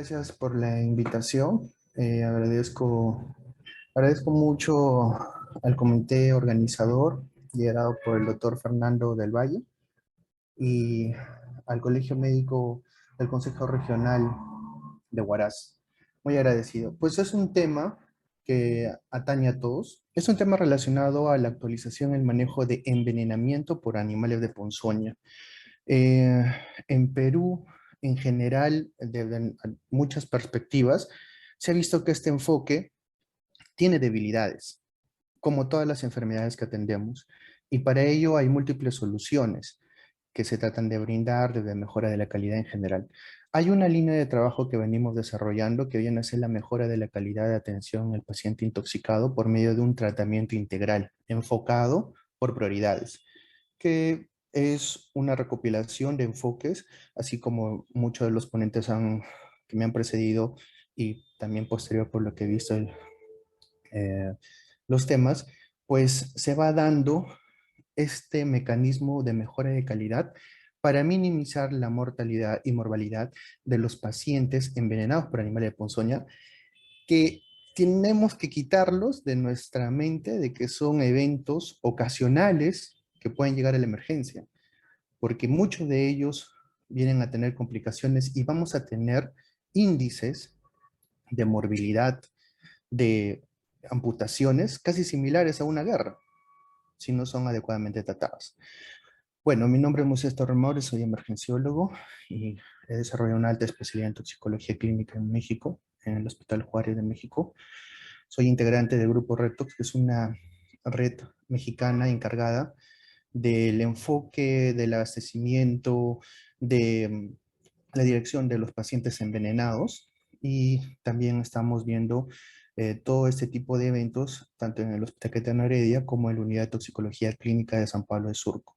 Gracias por la invitación. Agradezco mucho al comité organizador, liderado por el doctor Fernando del Valle, y al Colegio Médico del Consejo Regional de Huaraz. Muy agradecido. Pues es un tema que atañe a todos. Es un tema relacionado a la actualización y el manejo de envenenamiento por animales de ponzoña. Eh, en Perú, en general, desde muchas perspectivas, se ha visto que este enfoque tiene debilidades, como todas las enfermedades que atendemos, y para ello hay múltiples soluciones que se tratan de brindar desde mejora de la calidad en general. Hay una línea de trabajo que venimos desarrollando que viene a ser la mejora de la calidad de atención al paciente intoxicado por medio de un tratamiento integral, enfocado por prioridades, que es una recopilación de enfoques, así como muchos de los ponentes que me han precedido y también posterior por lo que he visto eh, los temas, pues se va dando este mecanismo de mejora de calidad para minimizar la mortalidad y mortalidad de los pacientes envenenados por animales de ponzoña, que tenemos que quitarlos de nuestra mente de que son eventos ocasionales que pueden llegar a la emergencia, porque muchos de ellos vienen a tener complicaciones y vamos a tener índices de morbilidad, de amputaciones casi similares a una guerra, si no son adecuadamente tratadas. Bueno, mi nombre es Moisés Torremores, soy emergenciólogo y he desarrollado una alta especialidad en toxicología clínica en México, en el Hospital Juárez de México. Soy integrante del Grupo Retox, que es una red mexicana encargada del enfoque, del abastecimiento, de la dirección de los pacientes envenenados, y también estamos viendo todo este tipo de eventos, tanto en el Hospital Cayetano Heredia como en la Unidad de Toxicología Clínica de San Pablo de Surco.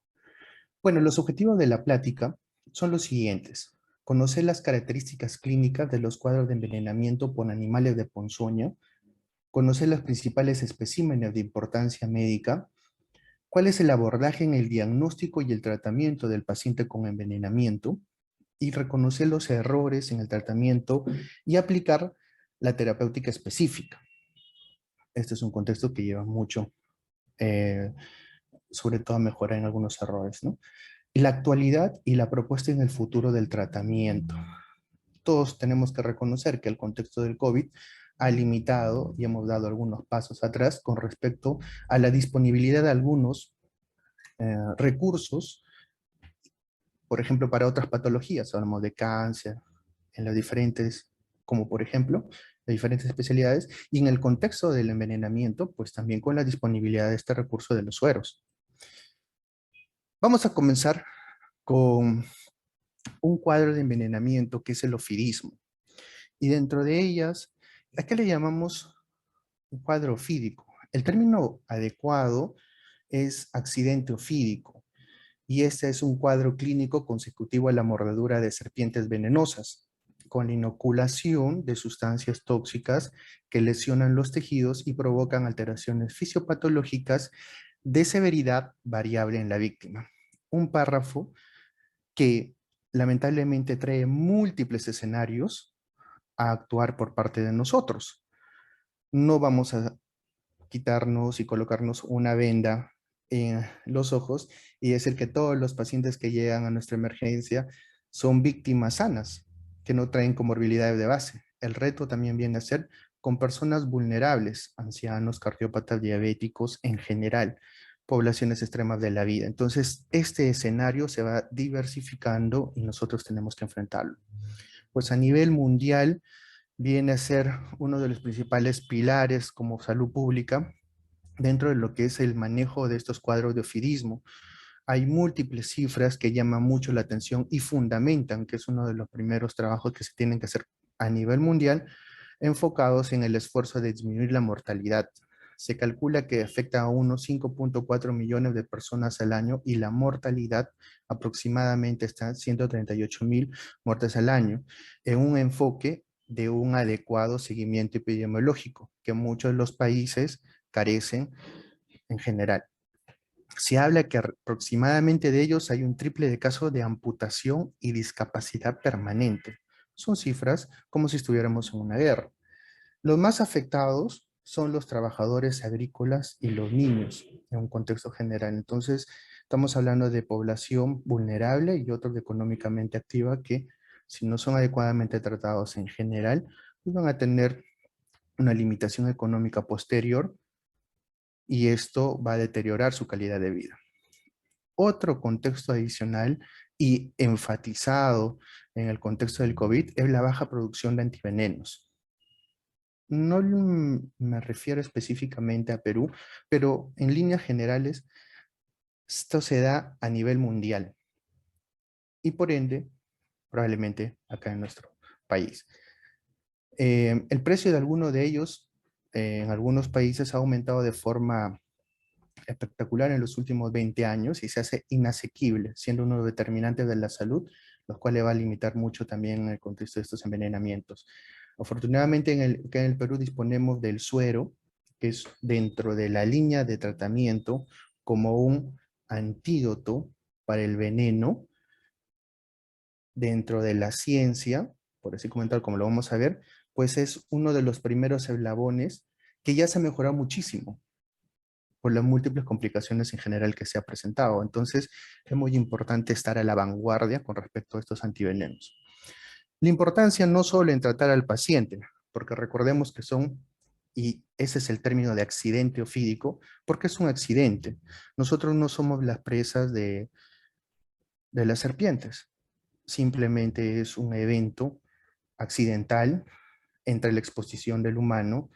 Bueno, los objetivos de la plática son los siguientes: conocer las características clínicas de los cuadros de envenenamiento por animales de ponzoña, conocer los principales especímenes de importancia médica, cuál es el abordaje en el diagnóstico y el tratamiento del paciente con envenenamiento, y reconocer los errores en el tratamiento y aplicar la terapéutica específica. Este es un contexto que lleva mucho, eh, sobre todo a mejorar en algunos errores, ¿no? Y la actualidad y la propuesta en el futuro del tratamiento. Todos tenemos que reconocer que el contexto del COVID ha limitado y hemos dado algunos pasos atrás con respecto a la disponibilidad de algunos recursos, por ejemplo, para otras patologías. Hablamos de cáncer, en las diferentes, como por ejemplo, las diferentes especialidades, y en el contexto del envenenamiento, pues también con la disponibilidad de este recurso de los sueros. Vamos a comenzar con un cuadro de envenenamiento que es el ofidismo. Y dentro de ellas, ¿a qué le llamamos un cuadro ofídico? El término adecuado es accidente ofídico, y este es un cuadro clínico consecutivo a la mordedura de serpientes venenosas, con la inoculación de sustancias tóxicas que lesionan los tejidos y provocan alteraciones fisiopatológicas de severidad variable en la víctima. Un párrafo que lamentablemente trae múltiples escenarios a actuar por parte de nosotros. No vamos a quitarnos y colocarnos una venda en los ojos y decir que todos los pacientes que llegan a nuestra emergencia son víctimas sanas, que no traen comorbilidades de base. El reto también viene a ser con personas vulnerables, ancianos, cardiópatas, diabéticos en general, poblaciones extremas de la vida. Entonces, este escenario se va diversificando y nosotros tenemos que enfrentarlo. Pues a nivel mundial, viene a ser uno de los principales pilares como salud pública dentro de lo que es el manejo de estos cuadros de ofidismo. Hay múltiples cifras que llaman mucho la atención y fundamentan que es uno de los primeros trabajos que se tienen que hacer a nivel mundial, enfocados en el esfuerzo de disminuir la mortalidad. Se calcula que afecta a unos 5.4 millones de personas al año y la mortalidad aproximadamente está en 138.000 muertes al año, en un enfoque de un adecuado seguimiento epidemiológico que muchos de los países carecen en general. Se habla que aproximadamente de ellos hay un triple de casos de amputación y discapacidad permanente, son cifras como si estuviéramos en una guerra. Los más afectados son los trabajadores agrícolas y los niños en un contexto general. Entonces, estamos hablando de población vulnerable y otros de económicamente activa que, si no son adecuadamente tratados en general, pues van a tener una limitación económica posterior y esto va a deteriorar su calidad de vida. Otro contexto adicional y enfatizado en el contexto del COVID es la baja producción de antivenenos. No me refiero específicamente a Perú, pero en líneas generales esto se da a nivel mundial y por ende probablemente acá en nuestro país. El precio de alguno de ellos en algunos países ha aumentado de forma espectacular en los últimos 20 años y se hace inasequible, siendo uno de los determinantes de la salud, los cuales va a limitar mucho también en el contexto de estos envenenamientos. Afortunadamente acá en el Perú disponemos del suero, que es dentro de la línea de tratamiento como un antídoto para el veneno dentro de la ciencia, por así comentar como lo vamos a ver, pues es uno de los primeros eslabones que ya se ha mejorado muchísimo por las múltiples complicaciones en general que se ha presentado. Entonces, es muy importante estar a la vanguardia con respecto a estos antivenenos. La importancia no solo en tratar al paciente, porque recordemos que son, y ese es el término de accidente ofídico, porque es un accidente. Nosotros no somos las presas de las serpientes. Simplemente es un evento accidental entre la exposición del humano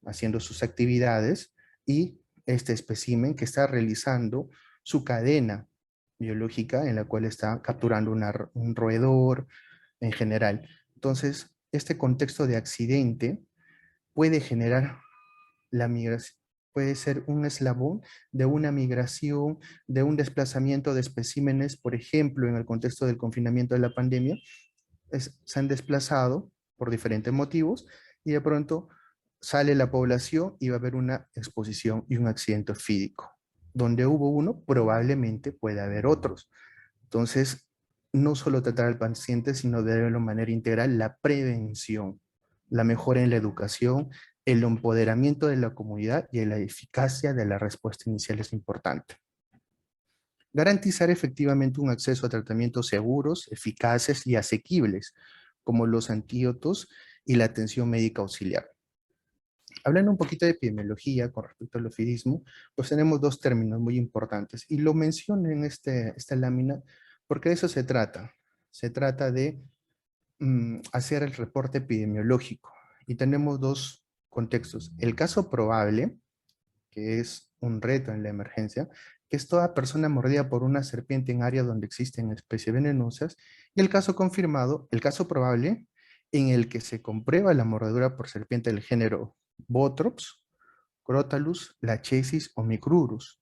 haciendo sus actividades y este espécimen que está realizando su cadena biológica en la cual está capturando un roedor en general. Entonces, este contexto de accidente puede generar la migración, puede ser un eslabón de una migración, de un desplazamiento de especímenes, por ejemplo, en el contexto del confinamiento de la pandemia, se han desplazado por diferentes motivos y de pronto sale la población y va a haber una exposición y un accidente físico. Donde hubo uno, probablemente puede haber otros. Entonces, no solo tratar al paciente, sino de verlo de manera integral, la prevención, la mejora en la educación, el empoderamiento de la comunidad y la eficacia de la respuesta inicial es importante. Garantizar efectivamente un acceso a tratamientos seguros, eficaces y asequibles, como los antídotos y la atención médica auxiliar. Hablando un poquito de epidemiología con respecto al ofidismo, pues tenemos dos términos muy importantes y lo menciono en esta lámina porque de eso se trata. Se trata de hacer el reporte epidemiológico y tenemos dos contextos. El caso probable, que es un reto en la emergencia, que es toda persona mordida por una serpiente en áreas donde existen especies venenosas, y el caso confirmado, el caso probable, en el que se comprueba la mordedura por serpiente del género Botrops, Crotalus, Lachesis o Micrurus,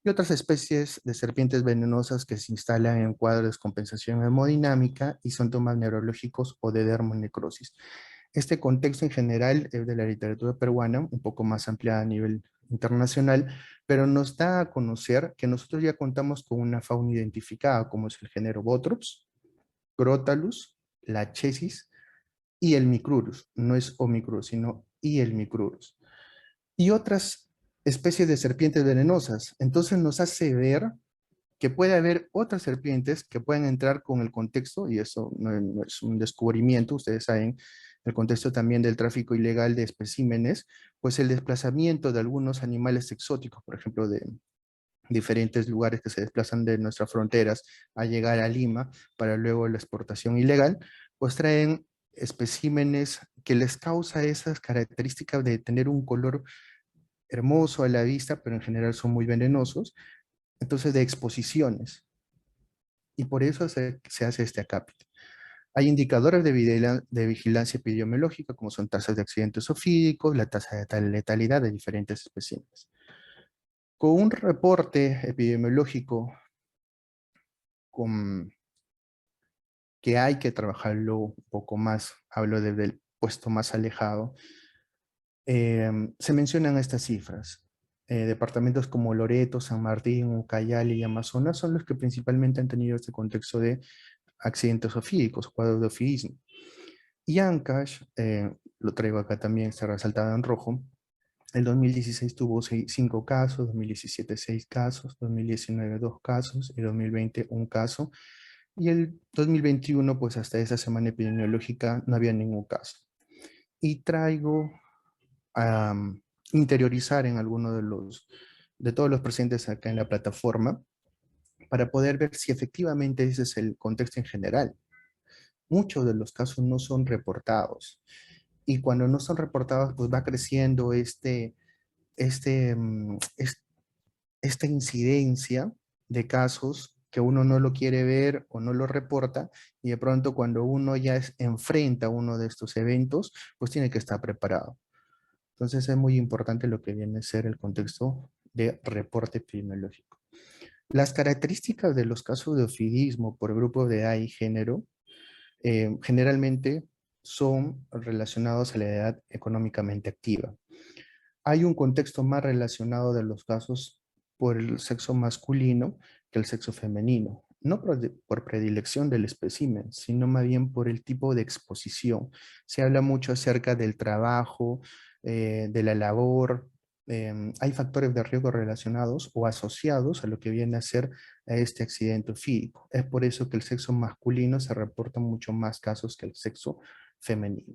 y otras especies de serpientes venenosas que se instalan en cuadros de descompensación hemodinámica y síntomas neurológicos o de dermonecrosis. Este contexto en general es de la literatura peruana, un poco más ampliada a nivel internacional, pero nos da a conocer que nosotros ya contamos con una fauna identificada, como es el género Botrops, Crotalus, Lachesis y el Micrurus. No es Omicrurus, sino y el Micrurus. Y otras especies de serpientes venenosas. Entonces nos hace ver que puede haber otras serpientes que pueden entrar con el contexto, y eso no es un descubrimiento, ustedes saben, el contexto también del tráfico ilegal de especímenes, pues el desplazamiento de algunos animales exóticos, por ejemplo, de diferentes lugares que se desplazan de nuestras fronteras a llegar a Lima para luego la exportación ilegal, pues traen especímenes que les causa esas características de tener un color hermoso a la vista, pero en general son muy venenosos, entonces de exposiciones. Y por eso se hace este acápite. Hay indicadores de vigilancia epidemiológica, como son tasas de accidentes ofídicos, la tasa de letalidad de diferentes especies. Con un reporte epidemiológico con, que hay que trabajarlo un poco más, hablo desde el puesto más alejado, se mencionan estas cifras. Departamentos como Loreto, San Martín, Ucayali y Amazonas son los que principalmente han tenido este contexto de accidentes ofídicos, cuadros de ofidismo. Y Ancash, lo traigo acá también, está resaltado en rojo. El 2016 tuvo 5 casos, 2017 6 casos, 2019 2 casos y 2020 un caso. Y el 2021, pues hasta esa semana epidemiológica no había ningún caso. Y traigo a interiorizar en alguno de todos los presentes acá en la plataforma para poder ver si efectivamente ese es el contexto en general. Muchos de los casos no son reportados. Y cuando no son reportados, pues va creciendo este, mm, es- esta incidencia de casos que uno no lo quiere ver o no lo reporta, y de pronto cuando uno ya enfrenta uno de estos eventos, pues tiene que estar preparado. Entonces es muy importante lo que viene a ser el contexto de reporte epidemiológico. Las características de los casos de ofidismo por grupo de edad y género generalmente son relacionados a la edad económicamente activa. Hay un contexto más relacionado de los casos por el sexo masculino que el sexo femenino, no por predilección del espécimen, sino más bien por el tipo de exposición. Se habla mucho acerca del trabajo, de la labor. Hay factores de riesgo relacionados o asociados a lo que viene a ser este accidente ofídico. Es por eso que el sexo masculino se reporta mucho más casos que el sexo femenino.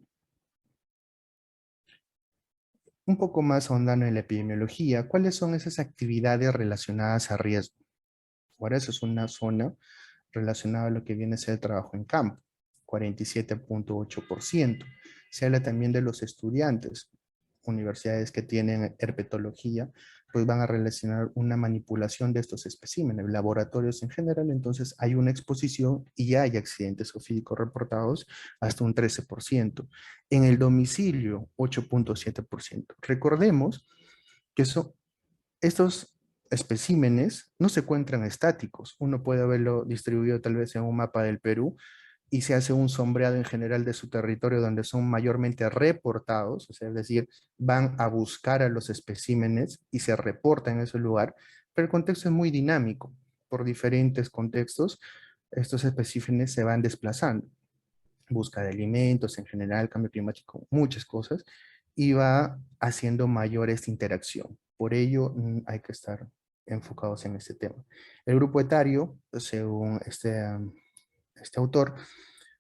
Un poco más ahondando en la epidemiología, ¿cuáles son esas actividades relacionadas a riesgo? Ahora, eso es una zona relacionada a lo que viene a ser el trabajo en campo, 47.8%. Se habla también de los estudiantes. Universidades que tienen herpetología, pues van a relacionar una manipulación de estos especímenes. Laboratorios en general, entonces hay una exposición y ya hay accidentes ofídicos reportados hasta un 13%. En el domicilio, 8.7%. Recordemos que estos especímenes no se encuentran estáticos. Uno puede verlo distribuido tal vez en un mapa del Perú y se hace un sombreado en general de su territorio donde son mayormente reportados, o sea, es decir, van a buscar a los especímenes y se reportan en ese lugar, pero el contexto es muy dinámico. Por diferentes contextos, estos especímenes se van desplazando. Busca de alimentos, en general, cambio climático, muchas cosas, y va haciendo mayor esta interacción. Por ello, hay que estar enfocados en este tema. El grupo etario, según este autor,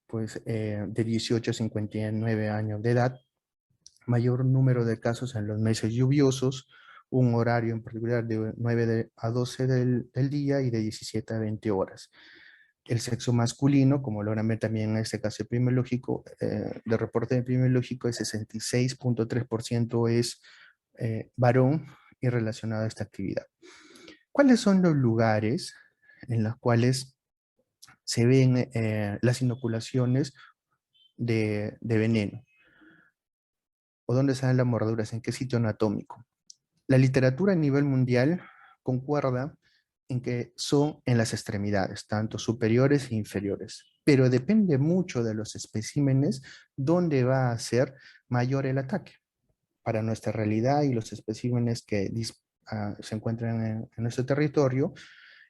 pues de 18 a 59 años de edad, mayor número de casos en los meses lluviosos, un horario en particular de 9 a 12 del día y de 17 a 20 horas. El sexo masculino, como logran ver también en este caso epidemiológico, de reporte epidemiológico, el 66.3% es varón y relacionado a esta actividad. ¿Cuáles son los lugares en los cuales se ven las inoculaciones de veneno? ¿O dónde salen las mordeduras? ¿En qué sitio anatómico? La literatura a nivel mundial concuerda en que son en las extremidades, tanto superiores e inferiores, pero depende mucho de los especímenes dónde va a ser mayor el ataque. Para nuestra realidad y los especímenes que se encuentran en nuestro territorio,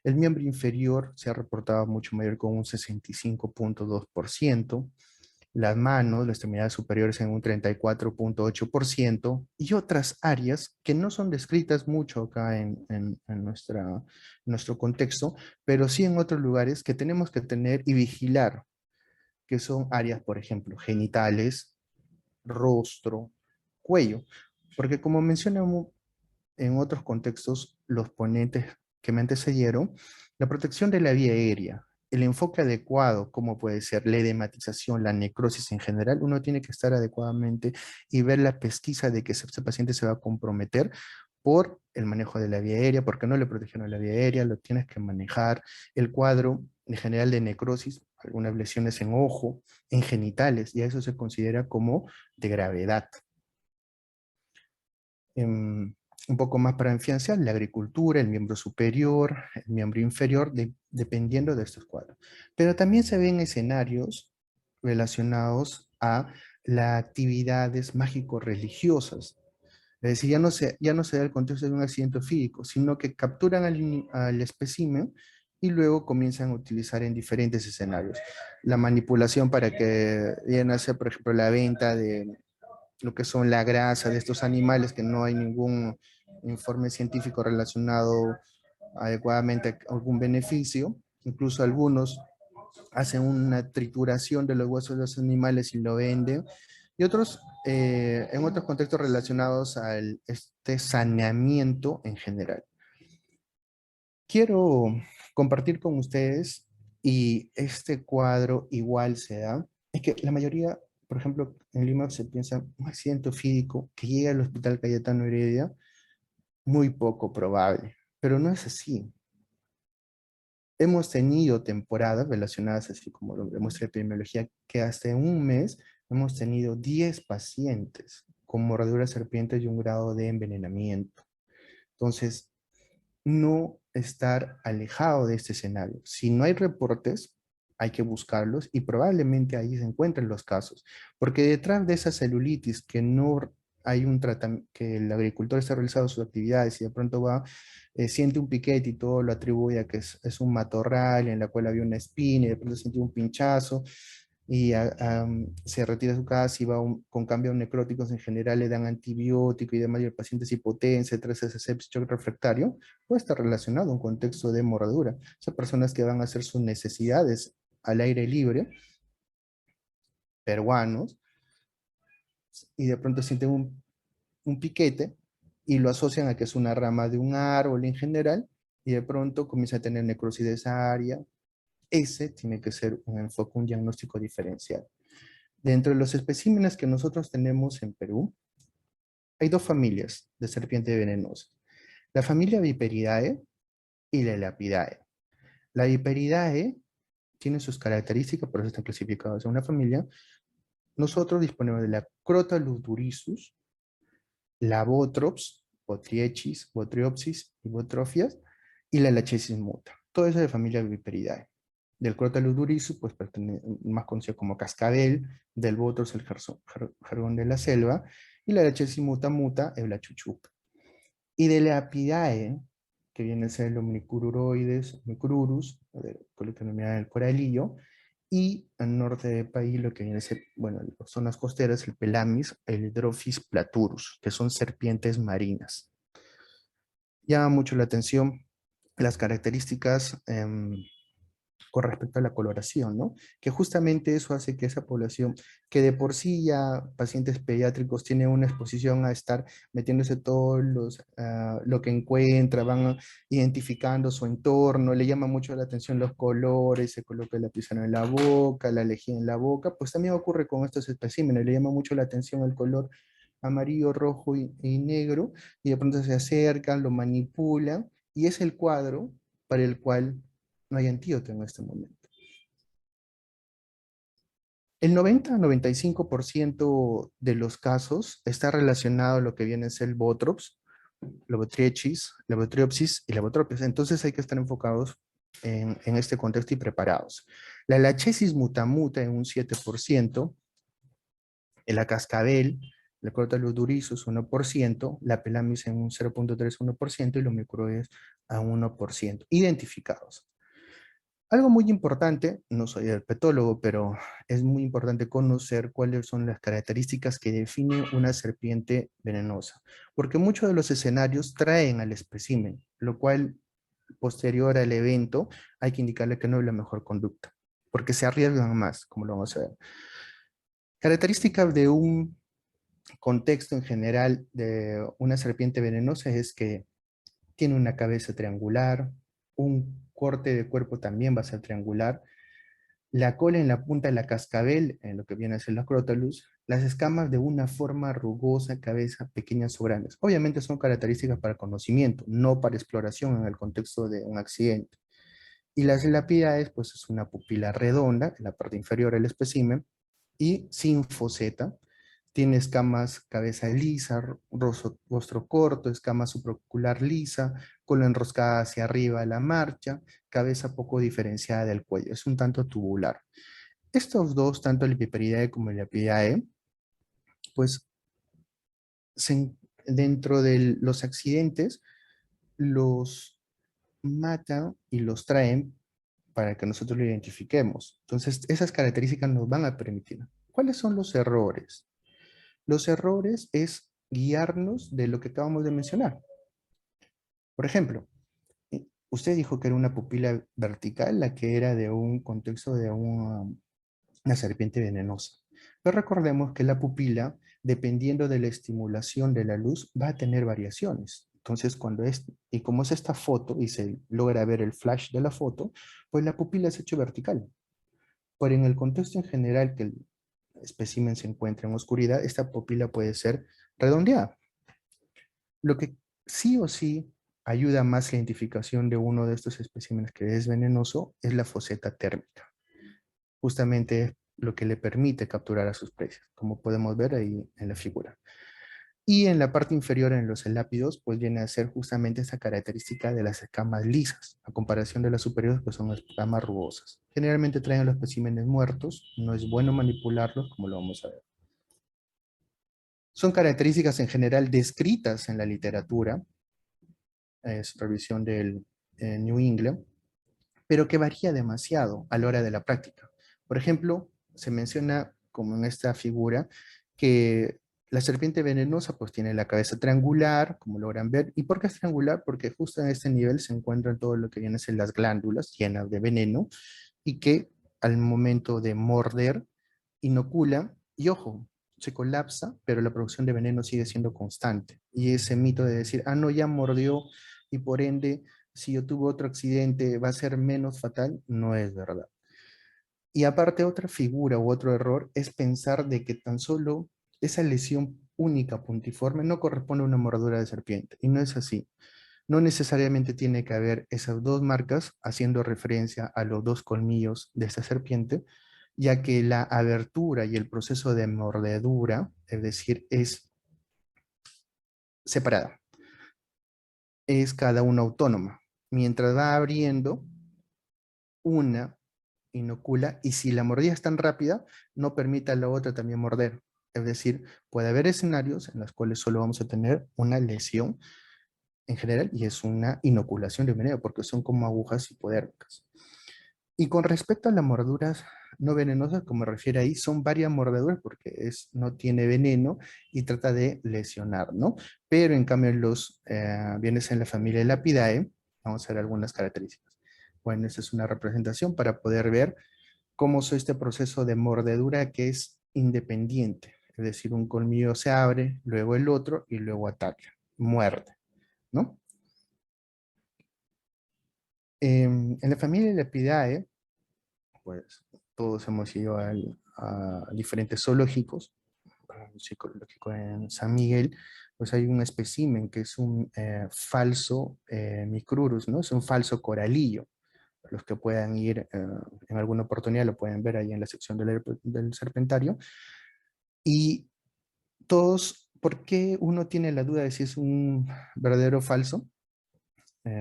el miembro inferior se ha reportado mucho mayor con un 65.2%, las manos, las extremidades superiores en un 34.8% y otras áreas que no son descritas mucho acá en nuestro contexto, pero sí en otros lugares que tenemos que tener y vigilar, que son áreas, por ejemplo, genitales, rostro, cuello, porque como mencionamos en otros contextos los ponentes que me antecedieron, la protección de la vía aérea, el enfoque adecuado, como puede ser la edematización, la necrosis en general, uno tiene que estar adecuadamente y ver la pesquisa de que este paciente se va a comprometer por el manejo de la vía aérea, porque no le protegieron la vía aérea, lo tienes que manejar, el cuadro en general de necrosis, algunas lesiones en ojo, en genitales, y eso se considera como de gravedad. Un poco más para enfianzar, la agricultura, el miembro superior, el miembro inferior, dependiendo de estos cuadros. Pero también se ven escenarios relacionados a las actividades mágico-religiosas. Es decir, ya no se da el contexto de un accidente físico, sino que capturan al espécimen y luego comienzan a utilizar en diferentes escenarios. La manipulación para que vienen a hacer, por ejemplo, la venta de lo que son la grasa de estos animales, que no hay ningún informe científico relacionado adecuadamente a algún beneficio. Incluso algunos hacen una trituración de los huesos de los animales y lo venden. Y otros, en otros contextos relacionados a este saneamiento en general. Quiero compartir con ustedes, y este cuadro igual se da, es que la mayoría, por ejemplo, en Lima se piensa un accidente físico que llega al Hospital Cayetano Heredia, muy poco probable, pero no es así. Hemos tenido temporadas relacionadas, así como lo demuestra epidemiología, que hasta en un mes hemos tenido 10 pacientes con mordeduras de serpientes y un grado de envenenamiento. Entonces, no estar alejado de este escenario. Si no hay reportes, hay que buscarlos y probablemente ahí se encuentren los casos. Porque detrás de esa celulitis que no hay un tratamiento, que el agricultor está realizando sus actividades y de pronto va, siente un piquete y todo lo atribuye a que es un matorral en la cual había una espina y de pronto siente un pinchazo y se retira a su casa y va con cambios necróticos, en general le dan antibiótico y demás, y el paciente es hipotensa, tras ese sepsis shock refractario, puede estar relacionado a un contexto de mordedura. Son personas que van a hacer sus necesidades al aire libre, peruanos, y de pronto sienten un piquete y lo asocian a que es una rama de un árbol en general, y de pronto comienza a tener necrosis de esa área. Ese tiene que ser un enfoque, un diagnóstico diferencial. Dentro de los especímenes que nosotros tenemos en Perú, hay dos familias de serpiente venenosa. La familia Viperidae y la Elapidae. La Viperidae tiene sus características, por eso están clasificados en una familia. Nosotros disponemos de la Crotalus la Botrops, Botriechis, Botriopsis y Botrofias, y la Lachesis muta. Todo eso es de familia Viperidae. Del Crotalus pues más conocido como cascabel, del Botrops el jargón de la selva, y la Lachesis muta muta es la chuchupa. Y de la Apidae, que viene a ser el Omnicururoides, Omnicururus, de coloquialidad del coralillo, y al norte del país lo que viene a ser, bueno, en las zonas costeras, el Pelamis, el Hydrophis platurus, que son serpientes marinas. Llama mucho la atención las características con respecto a la coloración, ¿no? Que justamente eso hace que esa población, que de por sí ya pacientes pediátricos tienen una exposición a estar metiéndose todos lo que encuentra, van identificando su entorno, le llama mucho la atención los colores, se coloca la pisana en la boca, la lejía en la boca, pues también ocurre con estos especímenes, le llama mucho la atención el color amarillo, rojo y negro, y de pronto se acercan, lo manipulan, y es el cuadro para el cual no hay antídoto en este momento. El 90-95% de los casos está relacionado a lo que viene a ser el Botrops, la Botriechis, la Botriopsis y la Botropias. Entonces hay que estar enfocados en este contexto y preparados. La Lachesis mutamuta en un 7%, la Cascabel, la Crotalus durisus 1%, la Pelamis en un 0.31% y los microides a 1%, identificados. Algo muy importante, no soy herpetólogo, pero es muy importante conocer cuáles son las características que definen una serpiente venenosa, porque muchos de los escenarios traen al espécimen, lo cual posterior al evento hay que indicarle que no es la mejor conducta, porque se arriesgan más, como lo vamos a ver. Características de un contexto en general de una serpiente venenosa es que tiene una cabeza triangular, un corte de cuerpo también va a ser triangular, la cola en la punta de la cascabel, en lo que viene a ser la crotalus, las escamas de una forma rugosa, cabeza pequeñas o grandes. Obviamente son características para conocimiento, no para exploración en el contexto de un accidente. Y las lapidaes, pues es una pupila redonda en la parte inferior del espécimen y sin foseta. Tiene escamas, cabeza lisa, rostro corto, escama supraocular lisa, cola enroscada hacia arriba a la marcha, cabeza poco diferenciada del cuello. Es un tanto tubular. Estos dos, tanto el Viperidae como el Apidae, pues dentro de los accidentes, los matan y los traen para que nosotros lo identifiquemos. Entonces, esas características nos van a permitir. ¿Cuáles son los errores? Los errores es guiarnos de lo que acabamos de mencionar. Por ejemplo, usted dijo que era una pupila vertical, la que era de un contexto de una serpiente venenosa. Pero recordemos que la pupila, dependiendo de la estimulación de la luz, va a tener variaciones. Entonces, y como es esta foto y se logra ver el flash de la foto, pues la pupila es hecho vertical. Pero en el contexto en general que el espécimen se encuentra en oscuridad, esta pupila puede ser redondeada. Lo que sí o sí ayuda más la identificación de uno de estos especímenes que es venenoso es la foseta térmica. Justamente es lo que le permite capturar a sus presas, como podemos ver ahí en la figura. Y en la parte inferior, en los elápidos, pues viene a ser justamente esa característica de las escamas lisas, a comparación de las superiores, que son escamas rugosas. Generalmente traen los especímenes muertos, no es bueno manipularlos, como lo vamos a ver. Son características en general descritas en la literatura, es revisión del New England, pero que varía demasiado a la hora de la práctica. Por ejemplo, se menciona, como en esta figura, que la serpiente venenosa pues tiene la cabeza triangular, como logran ver. ¿Y por qué es triangular? Porque justo en este nivel se encuentran todo lo que viene a ser las glándulas llenas de veneno y que al momento de morder inocula y ojo, se colapsa, pero la producción de veneno sigue siendo constante. Y ese mito de decir, ah, no, ya mordió y por ende, si yo tuve otro accidente, va a ser menos fatal, no es verdad. Y aparte, otra figura u otro error es pensar de que tan solo esa lesión única puntiforme no corresponde a una mordedura de serpiente. Y no es así. No necesariamente tiene que haber esas dos marcas haciendo referencia a los dos colmillos de esta serpiente, ya que la abertura y el proceso de mordedura, es decir, es separada, es cada una autónoma. Mientras va abriendo, una inocula y si la mordida es tan rápida, no permite a la otra también morder. Es decir, puede haber escenarios en los cuales solo vamos a tener una lesión en general y es una inoculación de veneno porque son como agujas hipodérmicas. Y con respecto a las morduras no venenosas, como me refiero ahí, son varias mordeduras porque no tiene veneno y trata de lesionar, ¿no? Pero en cambio los bienes en la familia Lapidae, vamos a ver algunas características. Bueno, esta es una representación para poder ver cómo es este proceso de mordedura que es independiente. Es decir, un colmillo se abre, luego el otro y luego ataca, muerde, ¿no? En la familia Lepidae, pues todos hemos ido a diferentes zoológicos, un zoológico en San Miguel, pues hay un espécimen que es un falso Micrurus, ¿no? Es un falso coralillo. Los que puedan ir en alguna oportunidad lo pueden ver ahí en la sección del serpentario. Y todos, ¿por qué uno tiene la duda de si es un verdadero o falso?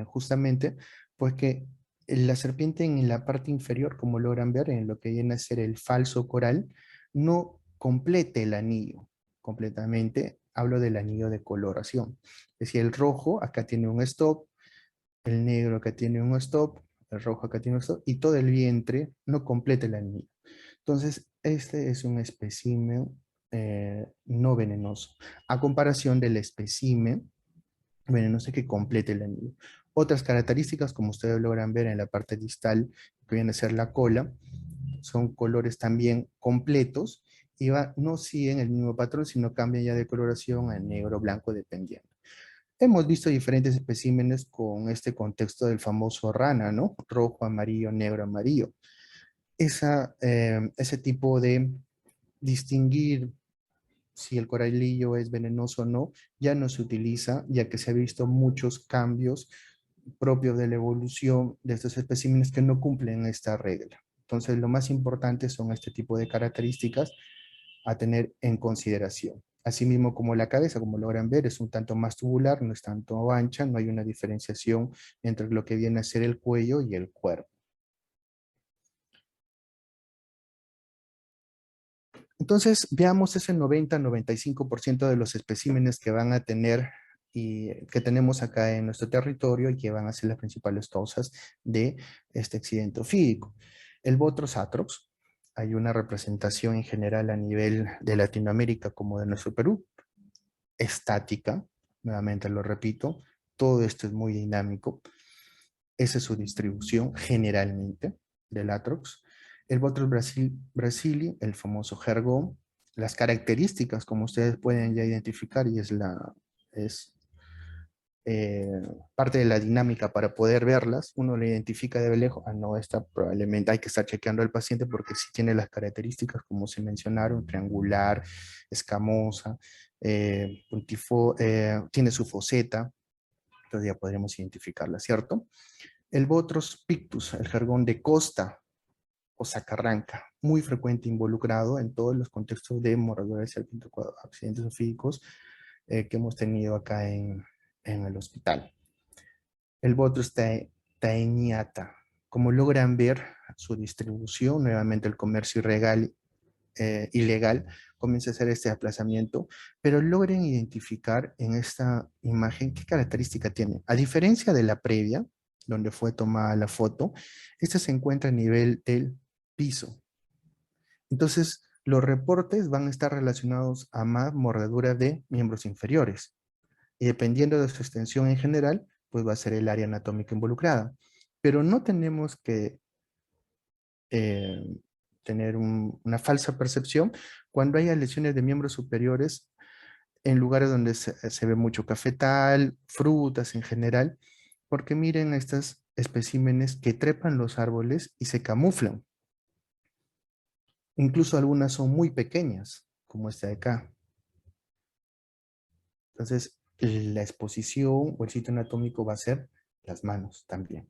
Justamente, pues que la serpiente en la parte inferior, como logran ver, en lo que viene a ser el falso coral, no complete el anillo completamente. Hablo del anillo de coloración. Es decir, el rojo acá tiene un stop, el negro acá tiene un stop, el rojo acá tiene un stop, y todo el vientre no completa el anillo. Entonces, este es un espécimen no venenoso, a comparación del espécimen venenoso que complete el anillo. Otras características, como ustedes logran ver en la parte distal, que viene a ser la cola, son colores también completos y no siguen el mismo patrón, sino cambian ya de coloración a negro, blanco, dependiendo. Hemos visto diferentes especímenes con este contexto del famoso rana, ¿no? Rojo, amarillo, negro, amarillo. Ese tipo de distinguir si el coralillo es venenoso o no, ya no se utiliza, ya que se ha visto muchos cambios propios de la evolución de estos especímenes que no cumplen esta regla. Entonces, lo más importante son este tipo de características a tener en consideración. Asimismo, como la cabeza, como logran ver, es un tanto más tubular, no es tanto ancha, no hay una diferenciación entre lo que viene a ser el cuello y el cuerpo. Entonces, veamos ese 90-95% de los especímenes que van a tener y que tenemos acá en nuestro territorio y que van a ser las principales causas de este accidente ofídico. El Botros atrox, hay una representación en general a nivel de Latinoamérica como de nuestro Perú, estática, nuevamente lo repito, todo esto es muy dinámico. Esa es su distribución generalmente del atrox. El Botros brasili, el famoso jergón, las características, como ustedes pueden ya identificar, y es eh, parte de la dinámica para poder verlas, uno lo identifica de lejos, no, esta probablemente hay que estar chequeando al paciente porque sí tiene las características como se mencionaron, triangular, escamosa, tiene su foseta, entonces ya podríamos identificarla, ¿cierto? El Botros pictus, el jergón de costa o sacarranca, muy frecuente involucrado en todos los contextos de mordedura de serpiente, accidentes ofídicos que hemos tenido acá en el hospital. El Botros taeniata, como logran ver su distribución, nuevamente el comercio ilegal comienza a hacer este desplazamiento, pero logren identificar en esta imagen qué característica tiene. A diferencia de la previa, donde fue tomada la foto, esta se encuentra a nivel del piso. Entonces, los reportes van a estar relacionados a más mordedura de miembros inferiores. Y dependiendo de su extensión en general, pues va a ser el área anatómica involucrada. Pero no tenemos que eh, tener una falsa percepción cuando haya lesiones de miembros superiores en lugares donde se ve mucho cafetal, frutas en general, porque miren estos especímenes que trepan los árboles y se camuflan. Incluso algunas son muy pequeñas, como esta de acá. Entonces, la exposición o el sitio anatómico va a ser las manos también,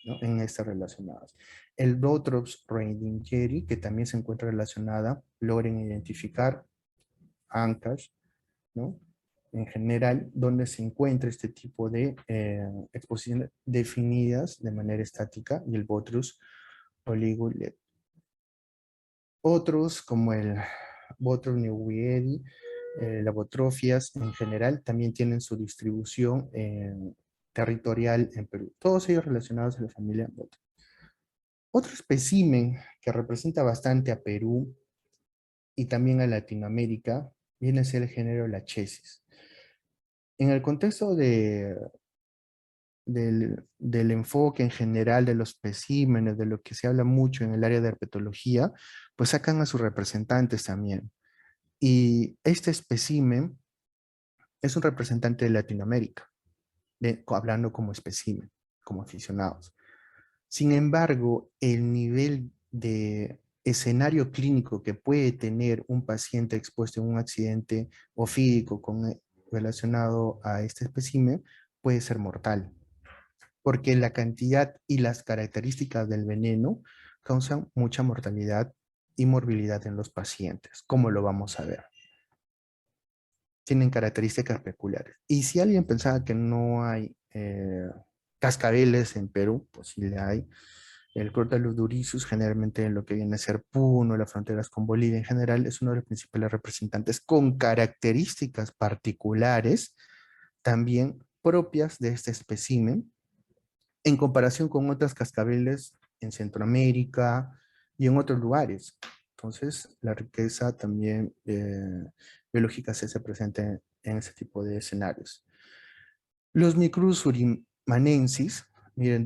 ¿no? En estas relacionadas. El Botrops reindingeri, que también se encuentra relacionada, logren identificar ancas, ¿no? En general, donde se encuentra este tipo de exposiciones definidas de manera estática, y el Botrus oligolet. Otros, como el Botrus neuwiedi, las botrofias en general, también tienen su distribución territorial en Perú. Todos ellos relacionados a la familia Botro. Otro espécimen que representa bastante a Perú y también a Latinoamérica viene a ser el género Lachesis. En el contexto del enfoque en general de los especímenes, de lo que se habla mucho en el área de herpetología, pues sacan a sus representantes también. Y este espécimen es un representante de Latinoamérica, hablando como espécimen, como aficionados. Sin embargo, el nivel de escenario clínico que puede tener un paciente expuesto en un accidente ofídico relacionado a este espécimen puede ser mortal, porque la cantidad y las características del veneno causan mucha mortalidad y morbilidad en los pacientes, como lo vamos a ver. Tienen características peculiares. Y si alguien pensaba que no hay cascabeles en Perú, pues sí le hay. El Crotalus durisus, generalmente en lo que viene a ser Puno, las fronteras con Bolivia en general, es uno de los principales representantes con características particulares, también propias de este espécimen, en comparación con otras cascabeles en Centroamérica y en otros lugares. Entonces, la riqueza también biológica se hace presente en ese tipo de escenarios. Los Micrus urimanensis, miren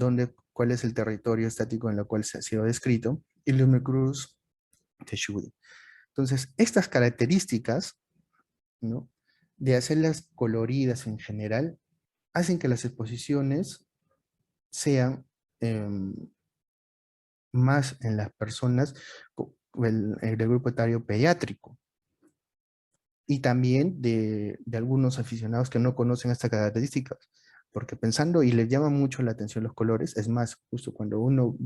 cuál es el territorio estático en el cual se ha sido descrito, y los Micrus texudi. Entonces, estas características, ¿no?, de hacerlas coloridas en general, hacen que las exposiciones sean más en las personas del grupo etario pediátrico y también de algunos aficionados que no conocen estas características, porque pensando y les llama mucho la atención los colores, es más, justo cuando uno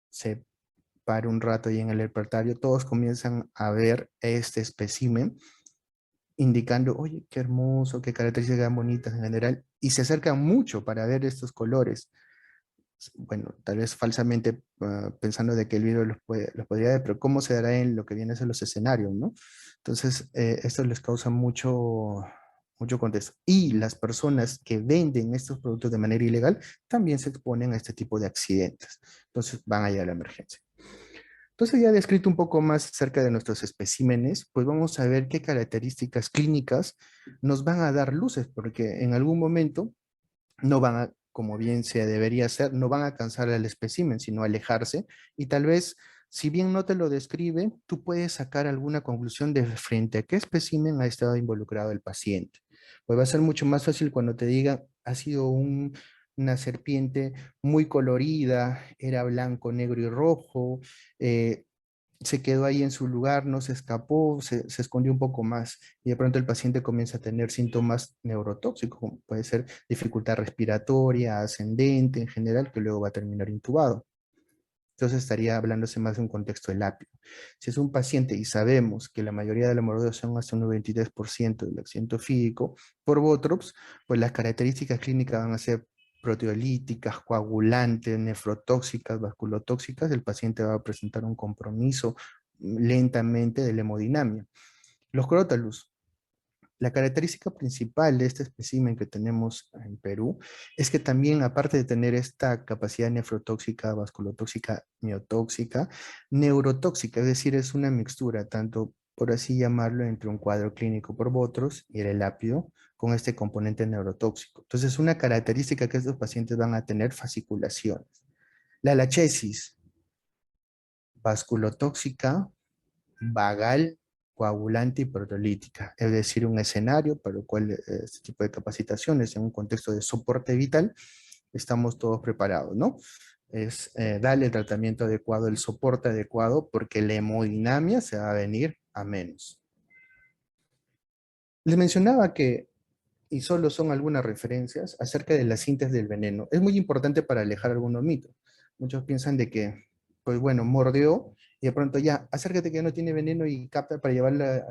se para un rato ahí en el herpetario, todos comienzan a ver este espécimen, indicando, oye, qué hermoso, qué características bonitas en general, y se acercan mucho para ver estos colores. Bueno, tal vez falsamente pensando de que el video los podría ver, pero cómo se dará en lo que viene a ser los escenarios, ¿no? Entonces, esto les causa mucho, mucho contexto. Y las personas que venden estos productos de manera ilegal también se exponen a este tipo de accidentes. Entonces van allá a la emergencia. Entonces ya he descrito un poco más acerca de nuestros especímenes, pues vamos a ver qué características clínicas nos van a dar luces, porque en algún momento no van a, como bien se debería hacer, no van a alcanzar al espécimen, sino alejarse, y tal vez, si bien no te lo describe, tú puedes sacar alguna conclusión de frente a qué espécimen ha estado involucrado el paciente. Pues va a ser mucho más fácil cuando te diga, ha sido una serpiente muy colorida, era blanco, negro y rojo, eh, se quedó ahí en su lugar, no se escapó, se escondió un poco más y de pronto el paciente comienza a tener síntomas neurotóxicos, como puede ser dificultad respiratoria, ascendente en general, que luego va a terminar intubado. Entonces estaría hablándose más de un contexto de lápido. Si es un paciente y sabemos que la mayoría de las mordeduras son hasta un 93% del accidente físico por Botrops, pues las características clínicas van a ser proteolíticas, coagulantes, nefrotóxicas, vasculotóxicas. El paciente va a presentar un compromiso lentamente de la hemodinamia. Los crótalus, la característica principal de este espécimen que tenemos en Perú es que también, aparte de tener esta capacidad nefrotóxica, vasculotóxica, miotóxica, neurotóxica, es decir, es una mixtura, tanto por así llamarlo, entre un cuadro clínico por Botros y el lápido con este componente neurotóxico. Entonces, una característica que estos pacientes van a tener fasciculaciones. La lachesis vasculotóxica, vagal, coagulante y proteolítica, es decir, un escenario para el cual este tipo de capacitaciones en un contexto de soporte vital, estamos todos preparados, ¿no? Es darle el tratamiento adecuado, el soporte adecuado, porque la hemodinamia se va a venir a menos. Les mencionaba que, y solo son algunas referencias, acerca de la síntesis del veneno. Es muy importante para alejar algunos mitos. Muchos piensan de que, pues bueno, mordió y de pronto ya, acércate que no tiene veneno y capta para llevarla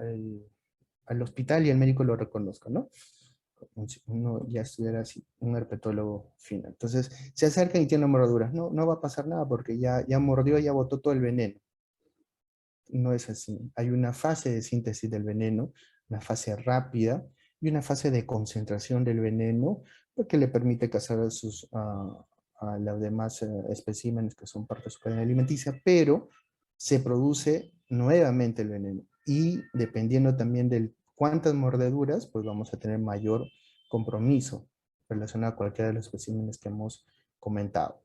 al hospital y el médico lo reconozca, ¿no? Como si uno ya estuviera así, un herpetólogo fino. Entonces, se acercan y tienen mordeduras. No, no va a pasar nada porque ya mordió, ya botó todo el veneno. No es así. Hay una fase de síntesis del veneno, una fase rápida y una fase de concentración del veneno que le permite cazar a los demás especímenes que son parte de su cadena alimenticia, pero se produce nuevamente el veneno. Y dependiendo también de cuántas mordeduras, pues vamos a tener mayor compromiso relacionado a cualquiera de los especímenes que hemos comentado.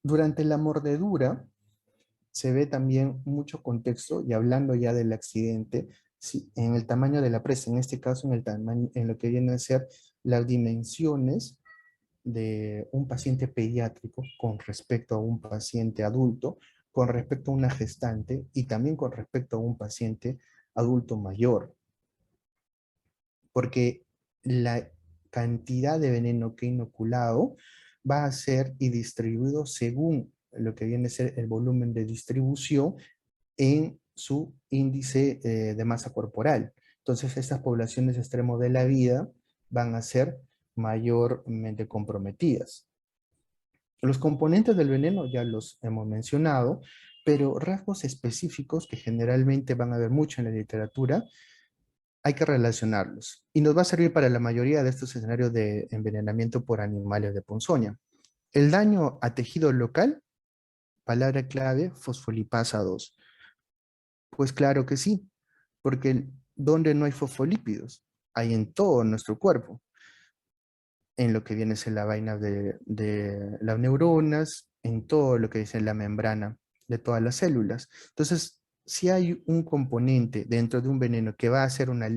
Durante la mordedura, se ve también mucho contexto, y hablando ya del accidente, sí, en el tamaño de la presa, en este caso en, el tamaño, en lo que vienen a ser las dimensiones de un paciente pediátrico con respecto a un paciente adulto, con respecto a una gestante y también con respecto a un paciente adulto mayor, porque la cantidad de veneno que he inoculado va a ser y distribuido según lo que viene a ser el volumen de distribución en su índice de masa corporal. Entonces, estas poblaciones extremo de la vida van a ser mayormente comprometidas. Los componentes del veneno ya los hemos mencionado, pero rasgos específicos que generalmente van a ver mucho en la literatura, hay que relacionarlos. Y nos va a servir para la mayoría de estos escenarios de envenenamiento por animales de ponzoña. El daño a tejido local, palabra clave, fosfolipasa 2. Pues claro que sí, porque donde no hay fosfolípidos, hay en todo nuestro cuerpo, en lo que viene a ser la vaina de las neuronas, en todo lo que dice la membrana de todas las células. Entonces, si hay un componente dentro de un veneno que va a hacer una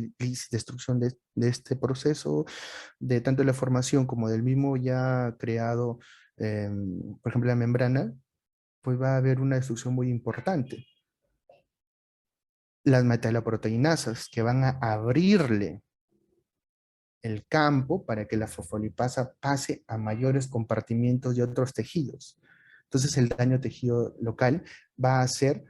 destrucción de este proceso, de tanto la formación como del mismo ya creado, por ejemplo, la membrana, pues va a haber una destrucción muy importante. Las metaloproteinasas que van a abrirle el campo para que la fosfolipasa pase a mayores compartimientos de otros tejidos. Entonces el daño a tejido local va a ser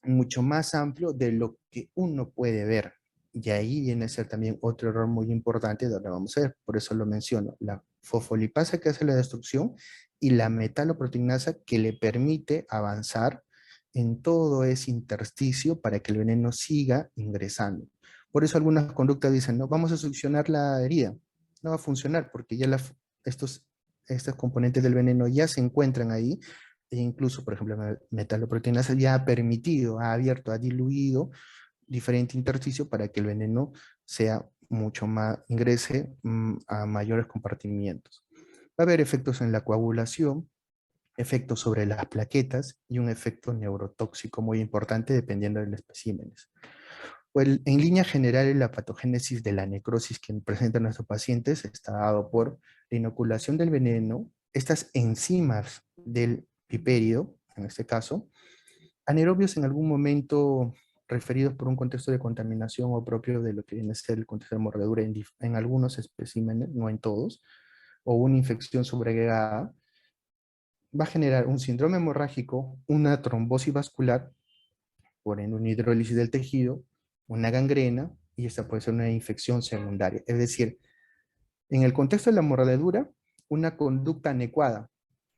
mucho más amplio de lo que uno puede ver. Y ahí viene a ser también otro error muy importante donde vamos a ver, por eso lo menciono, la fosfolipasa que hace la destrucción y la metaloproteinasa que le permite avanzar en todo ese intersticio para que el veneno siga ingresando. Por eso algunas conductas dicen, no, vamos a succionar la herida. No va a funcionar porque ya estos componentes del veneno ya se encuentran ahí, e incluso, por ejemplo, la metaloproteinasa ya ha permitido, ha abierto, ha diluido diferente intersticio para que el veneno sea mucho más, ingrese a mayores compartimientos. Va a haber efectos en la coagulación, efectos sobre las plaquetas y un efecto neurotóxico muy importante dependiendo de los especímenes. Pues, en línea general, la patogénesis de la necrosis que presentan nuestros pacientes está dado por la inoculación del veneno, estas enzimas del pipérido, en este caso, anaerobios en algún momento referidos por un contexto de contaminación o propio de lo que viene a ser el contexto de mordedura en algunos especímenes, no en todos, o una infección sobreagregada, va a generar un síndrome hemorrágico, una trombosis vascular, por ende una hidrólisis del tejido, una gangrena, y esta puede ser una infección secundaria. Es decir, en el contexto de la mordedura, una conducta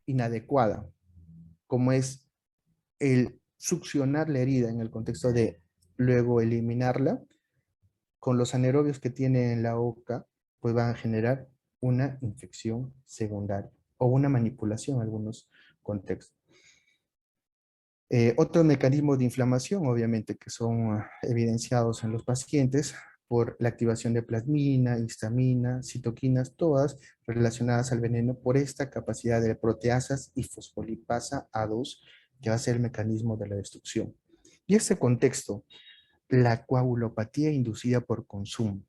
inadecuada, como es el succionar la herida en el contexto de luego eliminarla, con los anaerobios que tiene en la boca, pues van a generar una infección secundaria o una manipulación en algunos contextos. Otros mecanismos de inflamación, obviamente, que son evidenciados en los pacientes por la activación de plasmina, histamina, citoquinas, todas relacionadas al veneno por esta capacidad de proteasas y fosfolipasa A2, que va a ser el mecanismo de la destrucción. Y este contexto, la coagulopatía inducida por consumo,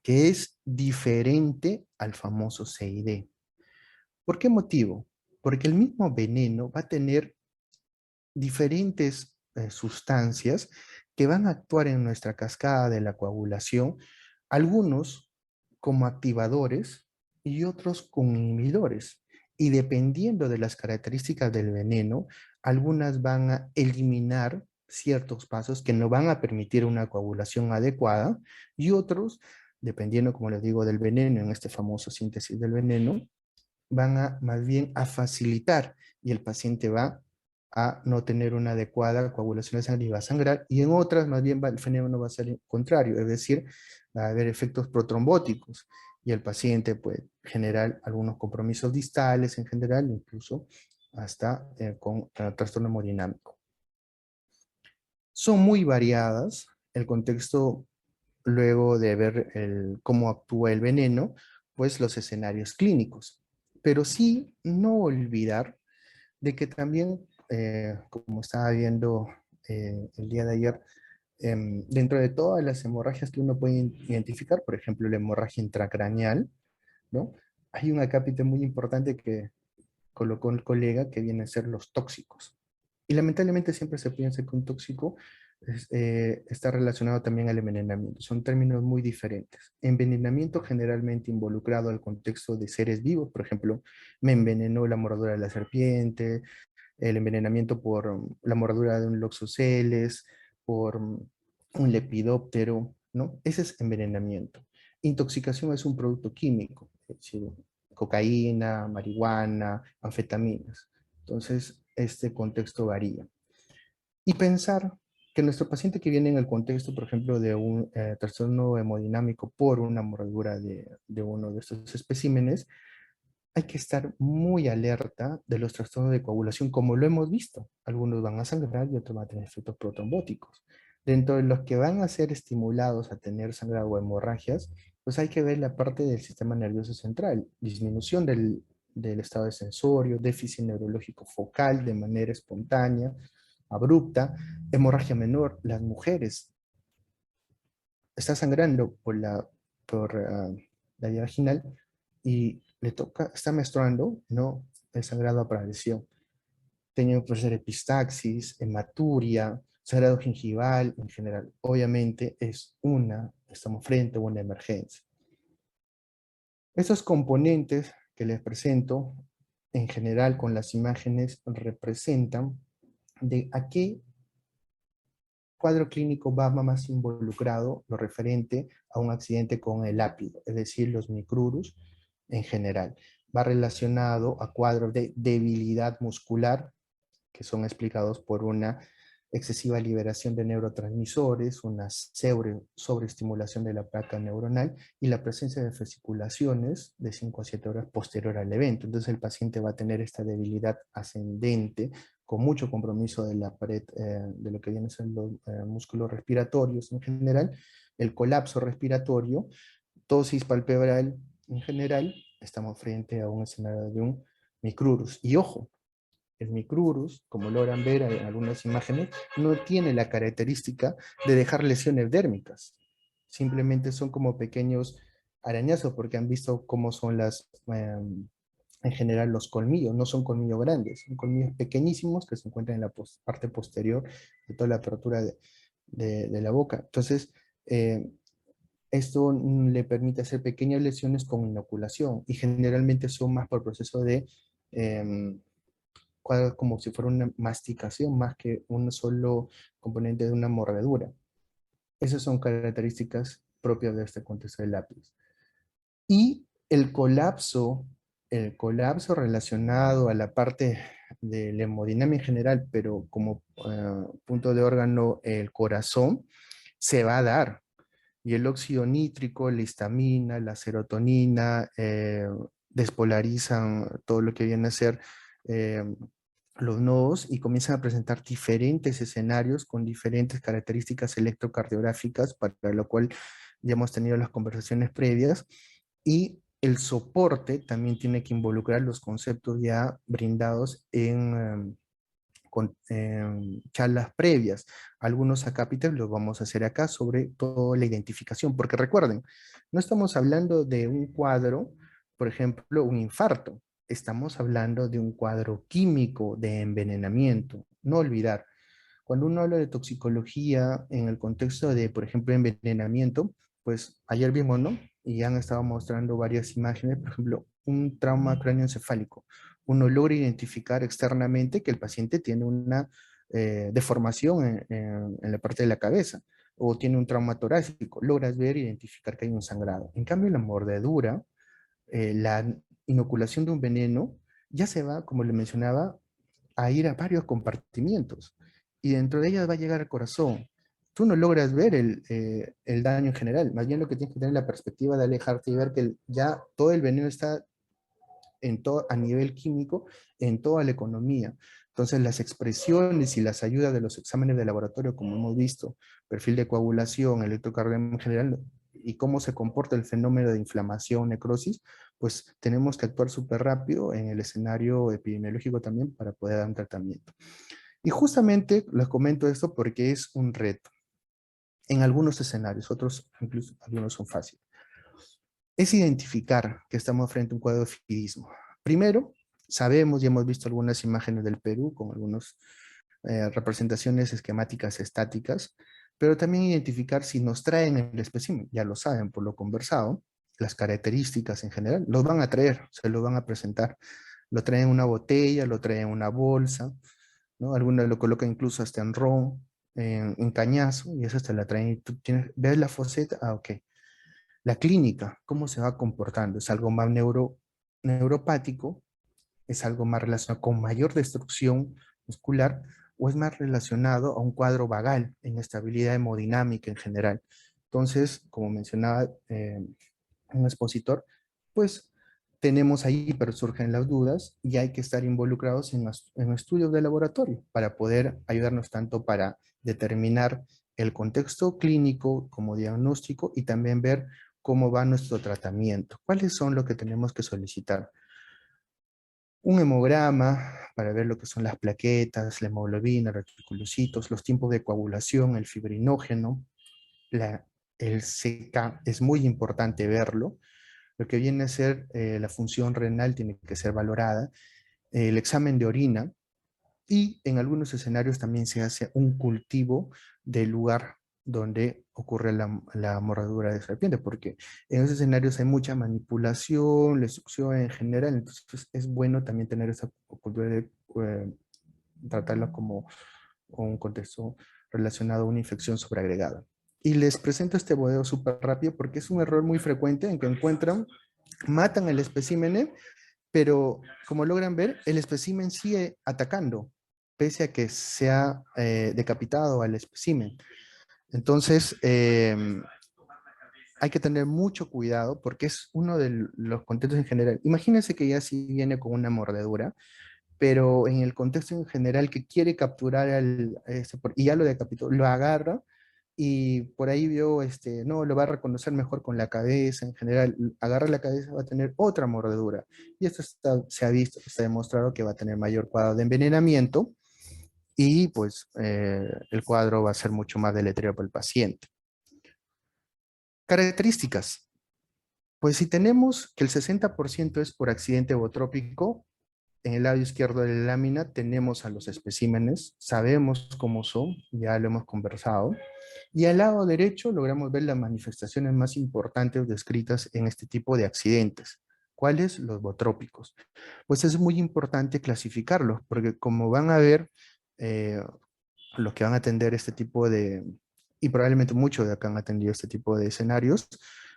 que es diferente al famoso CID. ¿Por qué motivo? Porque el mismo veneno va a tener diferentes sustancias que van a actuar en nuestra cascada de la coagulación, algunos como activadores y otros como inhibidores. Y dependiendo de las características del veneno, algunas van a eliminar ciertos pasos que no van a permitir una coagulación adecuada y otros, dependiendo, como les digo, del veneno, en este famoso síntesis del veneno, van a más bien a facilitar y el paciente va a no tener una adecuada coagulación de sangre y va a sangrar, y en otras más bien el fenómeno va a ser contrario, es decir, va a haber efectos protrombóticos y el paciente puede generar algunos compromisos distales en general, incluso hasta con trastorno hemodinámico. Son muy variadas, el contexto luego de ver cómo actúa el veneno, pues los escenarios clínicos. Pero sí no olvidar de que también, como estaba viendo el día de ayer, dentro de todas las hemorragias que uno puede identificar, por ejemplo, la hemorragia intracraneal, ¿no? Hay un acápite muy importante que colocó el colega que viene a ser los tóxicos. Y lamentablemente siempre se piensa que un tóxico está relacionado también al envenenamiento. Son términos muy diferentes. Envenenamiento generalmente involucrado al contexto de seres vivos, por ejemplo, me envenenó la mordedura de la serpiente, el envenenamiento por la mordedura de un Loxoceles, por un lepidóptero, ¿no? Ese es envenenamiento. Intoxicación es un producto químico, es decir, cocaína, marihuana, anfetaminas. Entonces, este contexto varía. Y pensar que nuestro paciente que viene en el contexto, por ejemplo, de un trastorno hemodinámico por una mordedura de uno de estos especímenes, hay que estar muy alerta de los trastornos de coagulación, como lo hemos visto. Algunos van a sangrar y otros van a tener efectos protrombóticos. Dentro de los que van a ser estimulados a tener sangrado o hemorragias, pues hay que ver la parte del sistema nervioso central, disminución del estado de sensorio, déficit neurológico focal de manera espontánea, abrupta, hemorragia menor. Las mujeres está sangrando por la vía vaginal y le toca, está menstruando, no, el sangrado apareció. Tenía que ser epistaxis, hematuria, sangrado gingival en general. Obviamente estamos frente a una emergencia. Estos componentes que les presento, en general con las imágenes, representan de a qué cuadro clínico va más involucrado lo referente a un accidente con el ápido, es decir, los micrurus en general. Va relacionado a cuadros de debilidad muscular, que son explicados por una excesiva liberación de neurotransmisores, una sobreestimulación de la placa neuronal y la presencia de fasciculaciones de 5 a 7 horas posterior al evento. Entonces el paciente va a tener esta debilidad ascendente con mucho compromiso de la pared, de lo que vienen siendo los músculos respiratorios en general, el colapso respiratorio, tosis palpebral en general. Estamos frente a un escenario de un micrurus. Y ojo, el micrurus, como logran ver en algunas imágenes, no tiene la característica de dejar lesiones dérmicas. Simplemente son como pequeños arañazos, porque han visto cómo son en general los colmillos. No son colmillos grandes, son colmillos pequeñísimos que se encuentran en la parte posterior de toda la apertura de la boca. Entonces, esto le permite hacer pequeñas lesiones con inoculación y generalmente son más por proceso de como si fuera una masticación más que un solo componente de una mordedura. Esas son características propias de este contexto del lápiz. Y el colapso relacionado a la parte de la hemodinamia en general, pero como punto de órgano el corazón, se va a dar. Y el óxido nítrico, la histamina, la serotonina, despolarizan todo lo que viene a ser los nodos y comienzan a presentar diferentes escenarios con diferentes características electrocardiográficas, para lo cual ya hemos tenido las conversaciones previas, y el soporte también tiene que involucrar los conceptos ya brindados con charlas previas. Algunos acápites los vamos a hacer acá, sobre todo la identificación, porque recuerden, no estamos hablando de un cuadro, por ejemplo, un infarto, estamos hablando de un cuadro químico de envenenamiento. No olvidar, cuando uno habla de toxicología en el contexto de, por ejemplo, envenenamiento, pues ayer vimos, ¿no? Y han estado mostrando varias imágenes, por ejemplo, un trauma cráneoencefálico. Uno logra identificar externamente que el paciente tiene una deformación en la parte de la cabeza o tiene un trauma torácico. Logras ver e identificar que hay un sangrado. En cambio, la mordedura, la inoculación de un veneno, ya se va, como le mencionaba, a ir a varios compartimientos y dentro de ellas va a llegar al corazón. Tú no logras ver el daño en general, más bien lo que tienes que tener es la perspectiva de alejarte y ver que ya todo el veneno está a nivel químico en toda la economía. Entonces las expresiones y las ayudas de los exámenes de laboratorio, como hemos visto, perfil de coagulación, electrocardiograma en general, y cómo se comporta el fenómeno de inflamación, necrosis, pues tenemos que actuar súper rápido en el escenario epidemiológico también para poder dar un tratamiento. Y justamente les comento esto porque es un reto. En algunos escenarios, otros incluso algunos son fáciles. Es identificar que estamos frente a un cuadro de fidismo. Primero, sabemos y hemos visto algunas imágenes del Perú con algunas representaciones esquemáticas estáticas, pero también identificar si nos traen el espécimen, ya lo saben por lo conversado, las características en general, los van a traer, se los van a presentar. Lo traen en una botella, lo traen en una bolsa, ¿no? Algunos lo colocan incluso hasta en ron, en cañazo, y eso te la traen. Y tú ves la foseta, ah, ok. La clínica, ¿cómo se va comportando? ¿Es algo más neuropático? ¿Es algo más relacionado con mayor destrucción muscular? ¿O es más relacionado a un cuadro vagal, en estabilidad hemodinámica en general? Entonces, como mencionaba un expositor, pues tenemos ahí, pero surgen las dudas y hay que estar involucrados en estudios de laboratorio para poder ayudarnos tanto para determinar el contexto clínico como diagnóstico y también ver cómo va nuestro tratamiento, cuáles son lo que tenemos que solicitar. Un hemograma para ver lo que son las plaquetas, la hemoglobina, reticulocitos, los tiempos de coagulación, el fibrinógeno, el CK, es muy importante verlo. Lo que viene a ser la función renal tiene que ser valorada, el examen de orina, y en algunos escenarios también se hace un cultivo del lugar donde ocurre la mordedura de serpiente, porque en esos escenarios hay mucha manipulación, la succión en general, entonces es bueno también tener esa cultura de tratarla como un contexto relacionado a una infección sobreagregada. Y les presento este video súper rápido porque es un error muy frecuente en que encuentran, matan el espécimen, pero como logran ver, el espécimen sigue atacando. pese a que sea decapitado al espécimen. Entonces, hay que tener mucho cuidado porque es uno de los contextos en general. Imagínense que ya sí viene con una mordedura, pero en el contexto en general que quiere capturar y ya lo decapitó, lo agarra y por ahí vio, no, lo va a reconocer mejor con la cabeza, en general, agarra la cabeza, va a tener otra mordedura. Y esto se ha visto, se ha demostrado que va a tener mayor cuadro de envenenamiento y pues el cuadro va a ser mucho más deletérea para el paciente. Características. Pues si tenemos que el 60% es por accidente botrópico, en el lado izquierdo de la lámina tenemos a los especímenes, sabemos cómo son, ya lo hemos conversado, y al lado derecho logramos ver las manifestaciones más importantes descritas en este tipo de accidentes. ¿Cuáles? Los botrópicos. Pues es muy importante clasificarlos, porque como van a ver, eh, los que van a atender este tipo de, y probablemente muchos de acá han atendido este tipo de escenarios,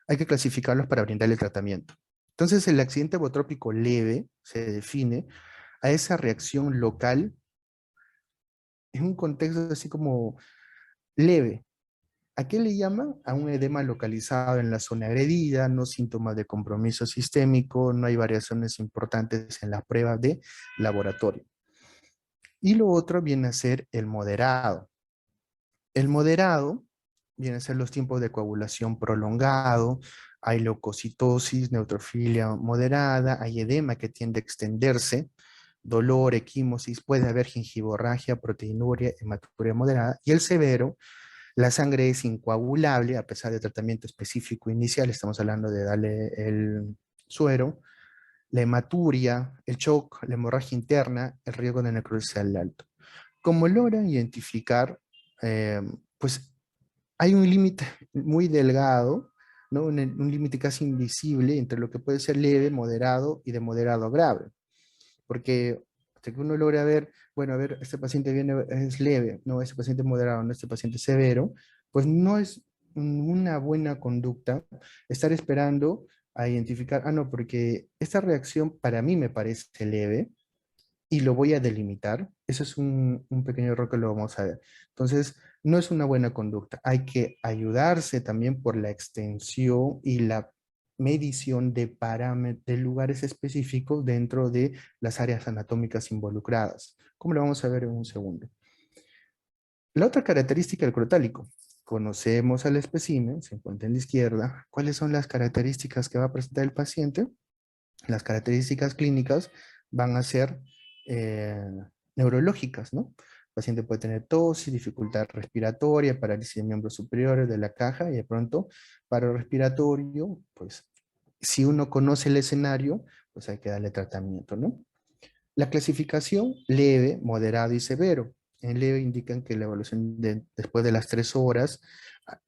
hay que clasificarlos para brindarle tratamiento. Entonces, el accidente botrópico leve se define a esa reacción local en un contexto así como leve. ¿A qué le llaman? A un edema localizado en la zona agredida, no síntomas de compromiso sistémico, no hay variaciones importantes en las pruebas de laboratorio. Y lo otro viene a ser el moderado. El moderado viene a ser los tiempos de coagulación prolongado, hay leucocitosis, neutrofilia moderada, hay edema que tiende a extenderse, dolor, equimosis, puede haber gingivorragia, proteinuria, hematuria moderada, y el severo, la sangre es incoagulable a pesar de tratamiento específico inicial, estamos hablando de darle el suero, la hematuria, el shock, la hemorragia interna, el riesgo de necrosis al alto. Como logran identificar, eh, pues hay un límite muy delgado, ¿no? Un límite casi invisible entre lo que puede ser leve, moderado y de moderado a grave. Porque hasta que uno logra ver, bueno, a ver, este paciente viene, es leve, no, este paciente es moderado, no, este paciente es severo, pues no es una buena conducta estar esperando a identificar, no, porque esta reacción para mí me parece leve, y lo voy a delimitar. Eso es un pequeño error que lo vamos a ver. Entonces, no es una buena conducta. Hay que ayudarse también por la extensión y la medición de parámetros, de lugares específicos dentro de las áreas anatómicas involucradas, como lo vamos a ver en un segundo. La otra característica del crotálico. Conocemos al espécimen, se encuentra en la izquierda. ¿Cuáles son las características que va a presentar el paciente? Las características clínicas van a ser eh, neurológicas, ¿no? El paciente puede tener tos y dificultad respiratoria, parálisis de miembros superiores de la caja y de pronto paro respiratorio, pues si uno conoce el escenario, pues hay que darle tratamiento, ¿no? La clasificación leve, moderado y severo. En leve indican que la evaluación después de las 3 horas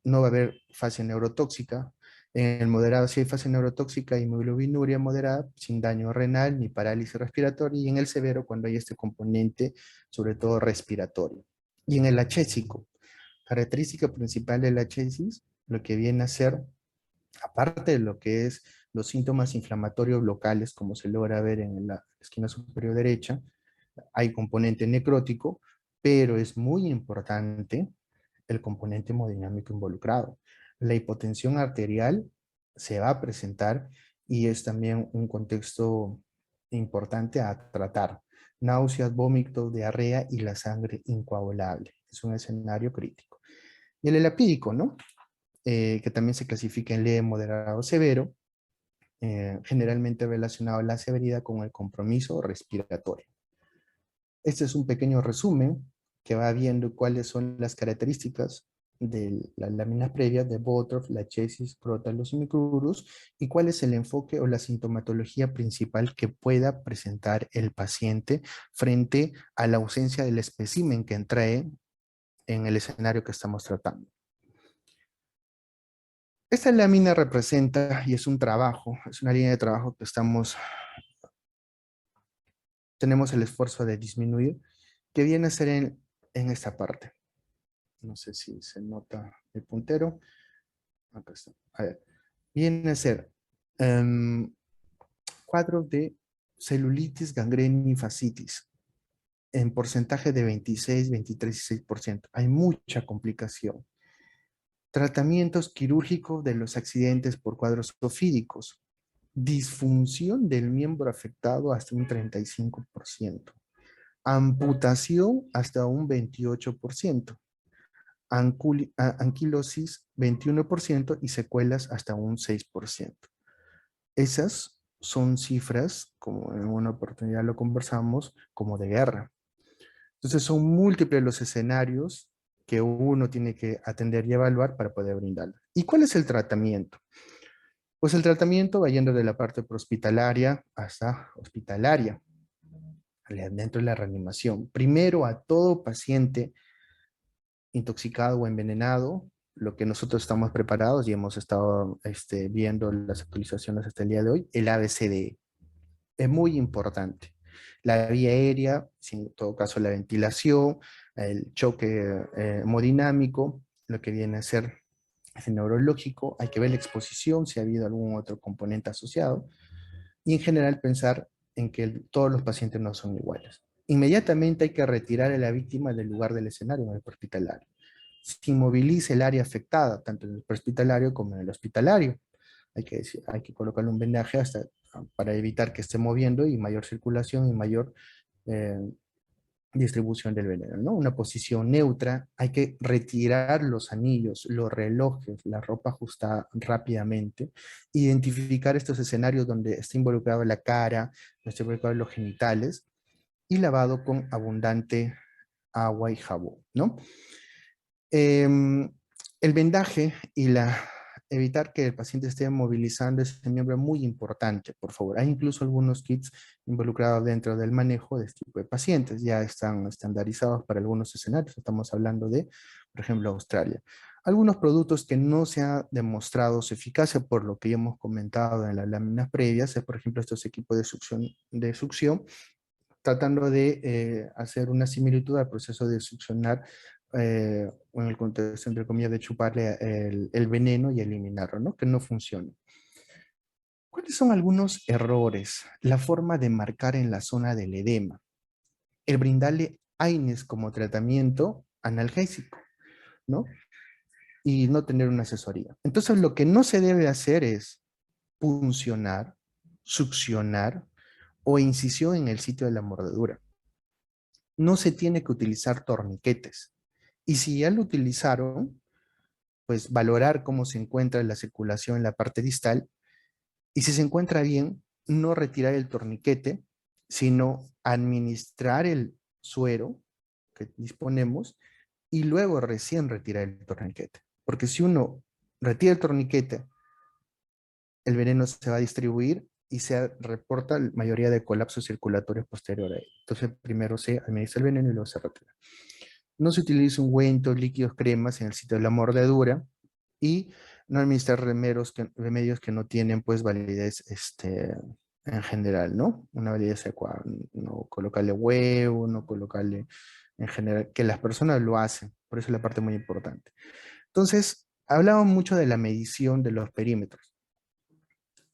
no va a haber fase neurotóxica. En el moderado sí hay fase neurotóxica y hemoglobinuria moderada sin daño renal ni parálisis respiratoria. Y en el severo cuando hay este componente, sobre todo respiratorio. Y en el achésico, característica principal del achésis, lo que viene a ser aparte de lo que es los síntomas inflamatorios locales, como se logra ver en la esquina superior derecha, hay componente necrótico, pero es muy importante el componente hemodinámico involucrado. La hipotensión arterial se va a presentar y es también un contexto importante a tratar. Náuseas, vómitos, diarrea y la sangre incoagulable. Es un escenario crítico. Y el elapídico, ¿no? Que también se clasifica en leve, moderado, severo, generalmente relacionado a la severidad con el compromiso respiratorio. Este es un pequeño resumen que va viendo cuáles son las características de las láminas previas de Bottorff, Lachesis, Crotalus y Micrurus y cuál es el enfoque o la sintomatología principal que pueda presentar el paciente frente a la ausencia del espécimen que trae en el escenario que estamos tratando. Esta lámina representa, y es un trabajo, es una línea de trabajo que tenemos el esfuerzo de disminuir, que viene a ser en esta parte. No sé si se nota el puntero. Acá está. A ver, viene a ser cuadro de celulitis, gangrena y fascitis. en porcentaje de 26, 23 y 6%. Hay mucha complicación. Tratamientos quirúrgicos de los accidentes por cuadros ofídicos. Disfunción del miembro afectado hasta un 35%. Amputación hasta un 28%. Anquilosis 21% y secuelas hasta un 6%. Esas son cifras, como en una oportunidad lo conversamos, como de guerra. Entonces son múltiples los escenarios que uno tiene que atender y evaluar para poder brindarlo. ¿Y cuál es el tratamiento? Pues el tratamiento va yendo de la parte prehospitalaria hasta hospitalaria, dentro de la reanimación. Primero a todo paciente intoxicado o envenenado, lo que nosotros estamos preparados y hemos estado viendo las actualizaciones hasta el día de hoy, el ABCDE. Es muy importante. La vía aérea, en todo caso la ventilación, el choque hemodinámico, lo que viene a ser el neurológico, hay que ver la exposición, si ha habido algún otro componente asociado, y en general pensar en que todos los pacientes no son iguales. Inmediatamente hay que retirar a la víctima del lugar del escenario en el hospitalario. Se inmoviliza el área afectada, tanto en el prehospitalario como en el hospitalario. Hay que colocarle un vendaje para evitar que esté moviendo y mayor circulación y mayor eh, distribución del veneno, ¿no? Una posición neutra, hay que retirar los anillos, los relojes, la ropa ajustada rápidamente, identificar estos escenarios donde está involucrado la cara, donde está involucrado los genitales, y lavado con abundante agua y jabón, ¿no? El vendaje y evitar que el paciente esté movilizando ese miembro es muy importante, por favor. Hay incluso algunos kits involucrados dentro del manejo de este tipo de pacientes. Ya están estandarizados para algunos escenarios. Estamos hablando de, por ejemplo, Australia. Algunos productos que no se ha demostrado su eficacia, por lo que ya hemos comentado en las láminas previas, es, por ejemplo, estos equipos de succión tratando de hacer una similitud al proceso de succionar en el contexto, entre comillas, de chuparle el veneno y eliminarlo, ¿no? Que no funciona. ¿Cuáles son algunos errores? La forma de marcar en la zona del edema. El brindarle AINES como tratamiento analgésico, ¿no? Y no tener una asesoría. Entonces, lo que no se debe hacer es puncionar, succionar o incisión en el sitio de la mordedura. No se tiene que utilizar torniquetes. Y si ya lo utilizaron, pues valorar cómo se encuentra la circulación en la parte distal. Y si se encuentra bien, no retirar el torniquete, sino administrar el suero que disponemos y luego recién retirar el torniquete. Porque si uno retira el torniquete, el veneno se va a distribuir y se reporta la mayoría de colapsos circulatorios posteriores a ello. Entonces, primero se administra el veneno y luego se retira. No se utiliza ungüentos, líquidos, cremas en el sitio de la mordedura y no administrar remedios que no tienen pues validez en general, ¿no? Una validez adecuada. No colocarle huevo, no colocarle en general, que las personas lo hacen. Por eso es la parte muy importante. Entonces, hablamos mucho de la medición de los perímetros.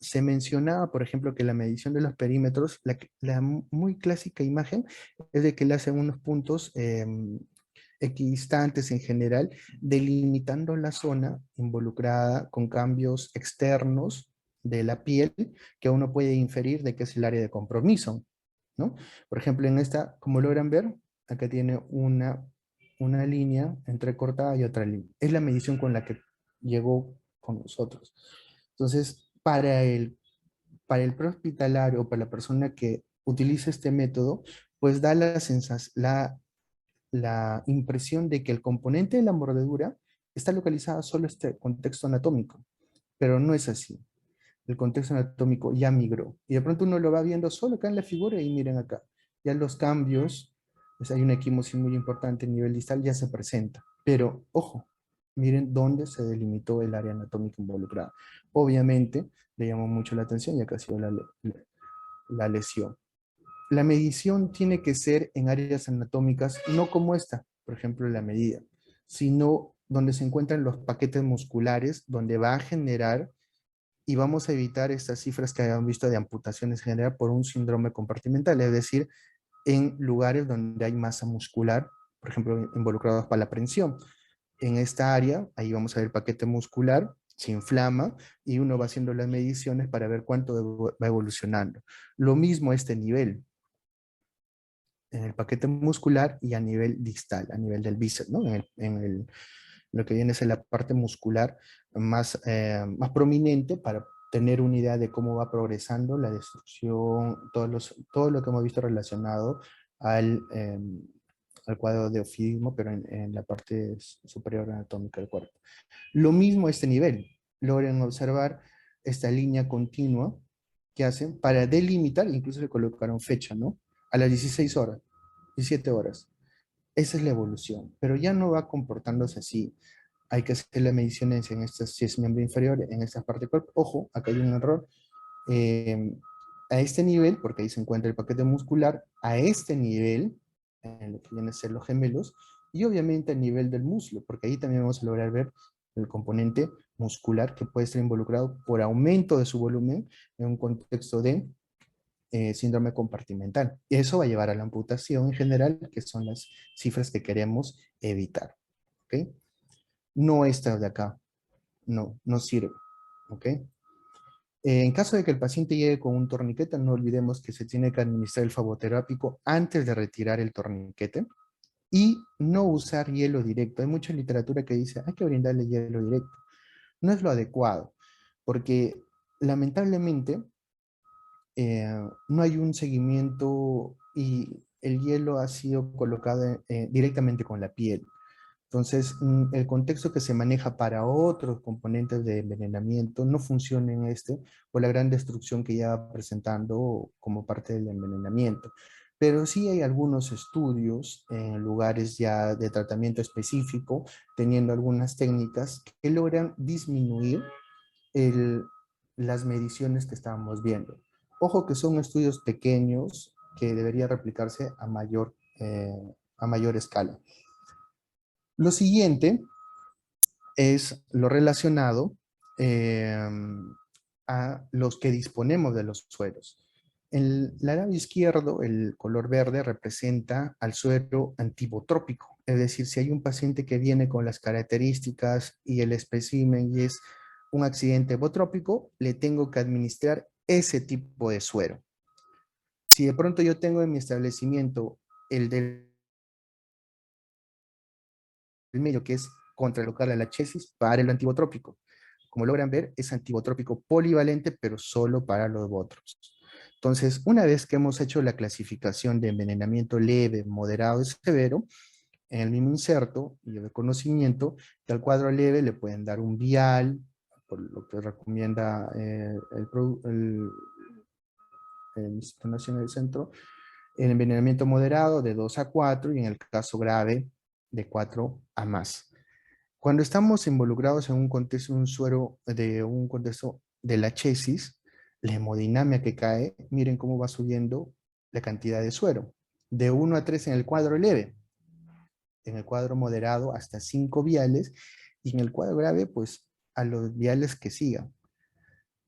Se mencionaba, por ejemplo, que la medición de los perímetros, la muy clásica imagen es de que le hacen unos puntos equidistantes en general, delimitando la zona involucrada con cambios externos de la piel que uno puede inferir de que es el área de compromiso, ¿no? Por ejemplo, en esta, como logran ver, acá tiene una línea entrecortada y otra línea. Es la medición con la que llegó con nosotros. Entonces, para el prehospitalario o para la persona que utiliza este método, pues da la impresión de que el componente de la mordedura está localizado solo en este contexto anatómico, pero no es así. El contexto anatómico ya migró. Y de pronto uno lo va viendo solo acá en la figura y miren acá. Ya los cambios, pues hay una equimosis muy importante a nivel distal, ya se presenta. Pero, ojo, miren dónde se delimitó el área anatómica involucrada. Obviamente, le llamó mucho la atención y acá ha sido la lesión. La medición tiene que ser en áreas anatómicas, no como esta, por ejemplo, la medida, sino donde se encuentran los paquetes musculares, donde va a generar y vamos a evitar estas cifras que habíamos visto de amputaciones generadas por un síndrome compartimental, es decir, en lugares donde hay masa muscular, por ejemplo, involucrados para la prensión. En esta área, ahí vamos a ver el paquete muscular, se inflama y uno va haciendo las mediciones para ver cuánto va evolucionando. Lo mismo a este nivel, en el paquete muscular y a nivel distal, a nivel del bíceps, ¿no? Lo que viene a ser la parte muscular más prominente para tener una idea de cómo va progresando la destrucción, todo lo que hemos visto relacionado al cuadro de ofidismo, pero en la parte superior anatómica del cuerpo. Lo mismo a este nivel. Logran observar esta línea continua que hacen para delimitar, incluso le colocaron fecha, ¿no? A las 16 horas, 17 horas. Esa es la evolución, pero ya no va comportándose así. Hay que hacer las mediciones en estas, si es miembro inferior, en esta parte del cuerpo. Ojo, acá hay un error. Eh, a este nivel, porque ahí se encuentra el paquete muscular, a este nivel, en lo que vienen a ser los gemelos, y obviamente a nivel del muslo, porque ahí también vamos a lograr ver el componente muscular que puede estar involucrado por aumento de su volumen en un contexto de síndrome compartimental. Y eso va a llevar a la amputación en general, que son las cifras que queremos evitar. ¿Ok? No esta de acá, no sirve. ¿Ok? En caso de que el paciente llegue con un torniquete, no olvidemos que se tiene que administrar el faboterápico antes de retirar el torniquete y no usar hielo directo. Hay mucha literatura que dice, hay que brindarle hielo directo. No es lo adecuado, porque lamentablemente no hay un seguimiento y el hielo ha sido colocado directamente con la piel. Entonces, el contexto que se maneja para otros componentes de envenenamiento no funciona en este por la gran destrucción que ya va presentando como parte del envenenamiento. Pero sí hay algunos estudios en lugares ya de tratamiento específico, teniendo algunas técnicas que logran disminuir el, las mediciones que estábamos viendo. Ojo que son estudios pequeños que debería replicarse a mayor escala. Lo siguiente es lo relacionado eh, a los que disponemos de los sueros. En el lado izquierdo, el color verde representa al suero antibotrópico, es decir, si hay un paciente que viene con las características y el espécimen y es un accidente botrópico, le tengo que administrar ese tipo de suero. Si de pronto yo tengo en mi establecimiento el del medio, que es contralocal a la chesis, para el antibotrópico. Como logran ver, es antibotrópico polivalente, pero solo para los botros. Entonces, una vez que hemos hecho la clasificación de envenenamiento leve, moderado y severo, en el mismo inserto y el conocimiento, que al cuadro leve le pueden dar un vial, por lo que recomienda el Instituto Nacional del Centro, el envenenamiento moderado de 2 a 4 y en el caso grave de 4 a más. Cuando estamos involucrados en un contexto, un contexto de la chesis, la hemodinamia que cae, miren cómo va subiendo la cantidad de suero. De 1 a 3 en el cuadro leve, en el cuadro moderado hasta 5 viales, y en el cuadro grave, pues a los viales que sigan.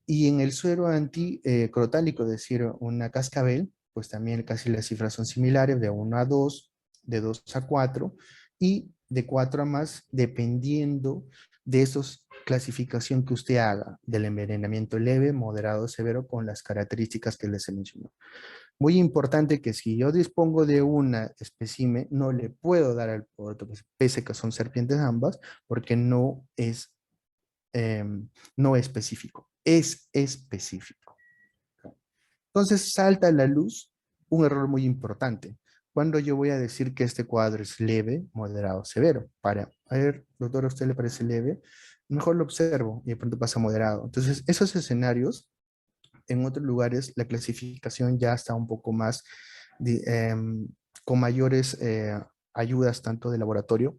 Y en el suero anticrotálico, es decir, una cascabel, pues también casi las cifras son similares, de 1 a 2, de 2 a 4, y de 4 a más, dependiendo de esos clasificación que usted haga del envenenamiento leve, moderado, severo, con las características que les he mencionado. Muy importante que si yo dispongo de una espécimen, no le puedo dar al otro, pese que son serpientes ambas, porque eh, no es específico, es específico. Entonces salta a la luz un error muy importante. Cuando yo voy a decir que este cuadro es leve, moderado, severo, a ver, doctor, ¿a usted le parece leve? Mejor lo observo y de pronto pasa moderado. Entonces, esos escenarios, en otros lugares, la clasificación ya está un poco más, con mayores ayudas tanto de laboratorio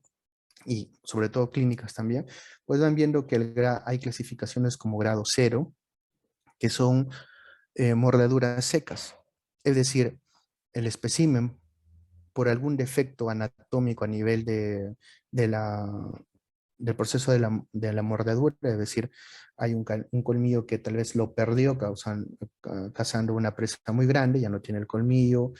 y sobre todo clínicas también, pues van viendo que hay clasificaciones como grado cero, que son mordeduras secas. Es decir, el espécimen, por algún defecto anatómico a nivel de la, del proceso de la mordedura, es decir, hay un colmillo que tal vez lo perdió cazando una presa muy grande, ya no tiene el colmillo,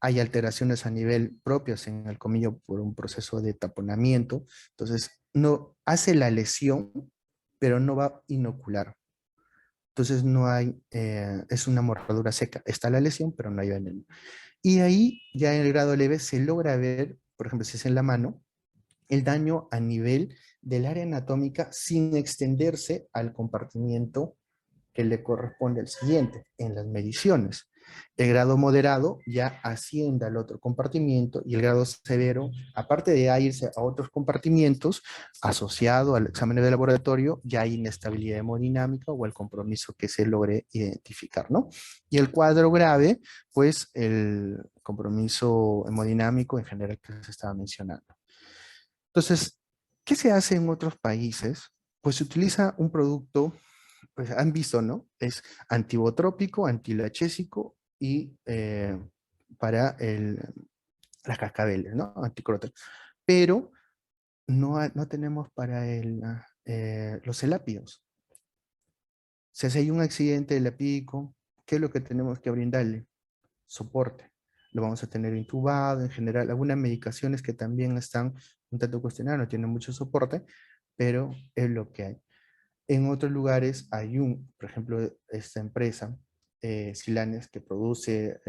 hay alteraciones a nivel propias en el colmillo por un proceso de taponamiento, entonces no hace la lesión, pero no va a inocular. Entonces no hay, es una mordedura seca. Está la lesión, pero no hay veneno. Y ahí, ya en el grado leve, se logra ver, por ejemplo, si es en la mano, el daño a nivel del área anatómica sin extenderse al compartimiento que le corresponde al siguiente en las mediciones. El grado moderado ya asciende al otro compartimiento y el grado severo, aparte de irse a otros compartimientos, asociado al examen de laboratorio, ya hay inestabilidad hemodinámica o el compromiso que se logre identificar, ¿no? Y el cuadro grave, pues el compromiso hemodinámico en general que se estaba mencionando. Entonces, ¿qué se hace en otros países? Pues se utiliza un producto, pues han visto, ¿no? Es antibotrópico, antilachésico y para las cascabeles, ¿no? Anticrótal. Pero no tenemos para los elápidos. Si hay un accidente elapídico, ¿qué es lo que tenemos que brindarle? Soporte. Lo vamos a tener intubado, en general, algunas medicaciones que también están un tanto cuestionadas, no tienen mucho soporte, pero es lo que hay. En otros lugares hay por ejemplo, esta empresa, Silanes, que produce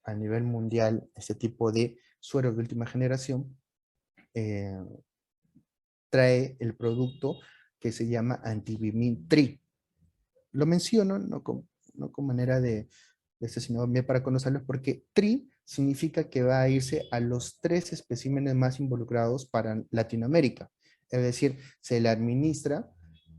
a nivel mundial este tipo de sueros de última generación, eh, trae el producto que se llama Antibimin Tri. Lo menciono no con manera de esto, sino bien para conocerlos, porque Tri significa que va a irse a los 3 especímenes más involucrados para Latinoamérica. Es decir, se le administra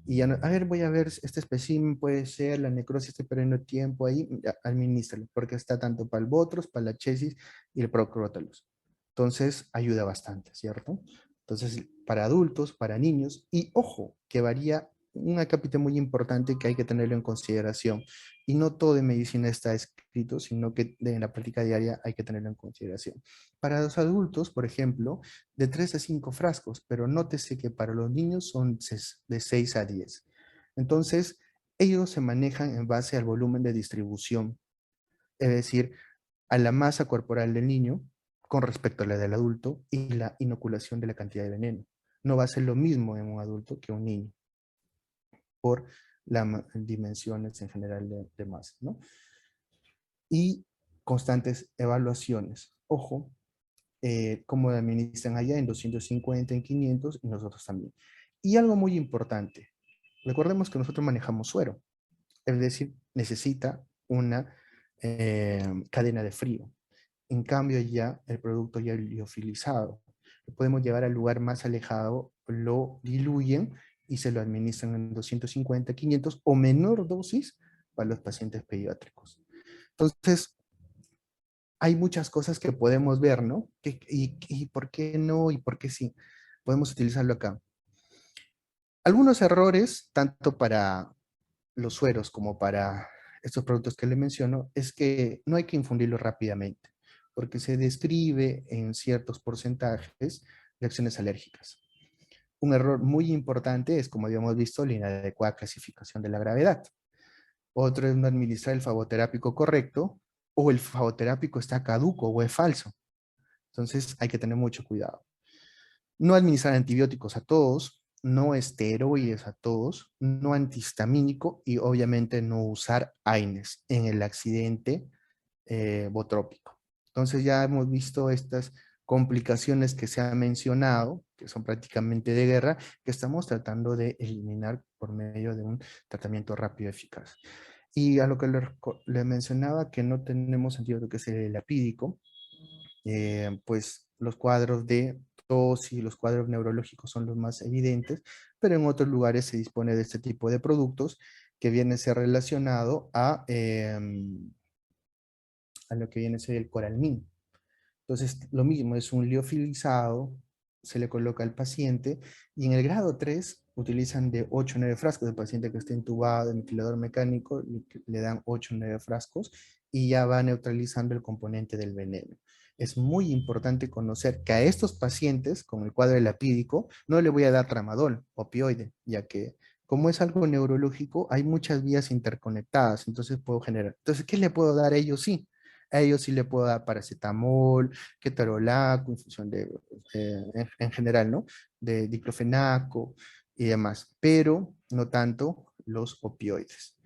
y ya no, a ver, voy a ver, este espécimen puede ser, la necrosis está perdiendo tiempo ahí, administralo, porque está tanto para el botros, para la chesis y el procrótalos. Entonces, ayuda bastante, ¿cierto? Entonces, para adultos, para niños, y ojo, que varía un acápite muy importante que hay que tenerlo en consideración. Y no todo en medicina está escrito, sino que en la práctica diaria hay que tenerlo en consideración. Para los adultos, por ejemplo, de 3 a 5 frascos, pero nótese que para los niños son de 6 a 10. Entonces, ellos se manejan en base al volumen de distribución, es decir, a la masa corporal del niño con respecto a la del adulto y la inoculación de la cantidad de veneno. No va a ser lo mismo en un adulto que un niño por las dimensiones en general de masa, ¿no? Y constantes evaluaciones. Ojo, cómo administran allá en 250, en 500 y nosotros también. Y algo muy importante, recordemos que nosotros manejamos suero, es decir, necesita una cadena de frío. En cambio ya el producto ya liofilizado, lo podemos llevar al lugar más alejado, lo diluyen y se lo administran en 250, 500 o menor dosis para los pacientes pediátricos. Entonces, hay muchas cosas que podemos ver, ¿no? Y por qué no y por qué sí. Podemos utilizarlo acá. Algunos errores, tanto para los sueros como para estos productos que le menciono, es que no hay que infundirlo rápidamente, porque se describe en ciertos porcentajes reacciones alérgicas. Un error muy importante es, como habíamos visto, la inadecuada clasificación de la gravedad. Otro es no administrar el fagoterápico correcto, o el fagoterápico está caduco o es falso. Entonces hay que tener mucho cuidado. No administrar antibióticos a todos, no esteroides a todos, no antihistamínico y obviamente no usar AINES en el accidente botrópico. Entonces ya hemos visto estas complicaciones que se han mencionado, que son prácticamente de guerra, que estamos tratando de eliminar por medio de un tratamiento rápido y eficaz. Y a lo que le mencionaba que no tenemos antídoto que es el lapídico, pues los cuadros de tos y los cuadros neurológicos son los más evidentes, pero en otros lugares se dispone de este tipo de productos que viene a ser relacionado a lo que viene a ser el Coralmin. Entonces, lo mismo, es un liofilizado, se le coloca al paciente, y en el grado 3 utilizan de 8 a 9 frascos. El paciente que está intubado, de ventilador mecánico, le dan 8 o 9 frascos, y ya va neutralizando el componente del veneno. Es muy importante conocer que a estos pacientes, con el cuadro lapídico, no le voy a dar tramadol, opioide, ya que como es algo neurológico, hay muchas vías interconectadas, entonces puedo generar. Entonces, ¿qué le puedo dar a ellos? Sí, A ellos sí le puedo dar paracetamol, ketorolaco, infusión en general, ¿no? De diclofenaco y demás, pero no tanto los opioides.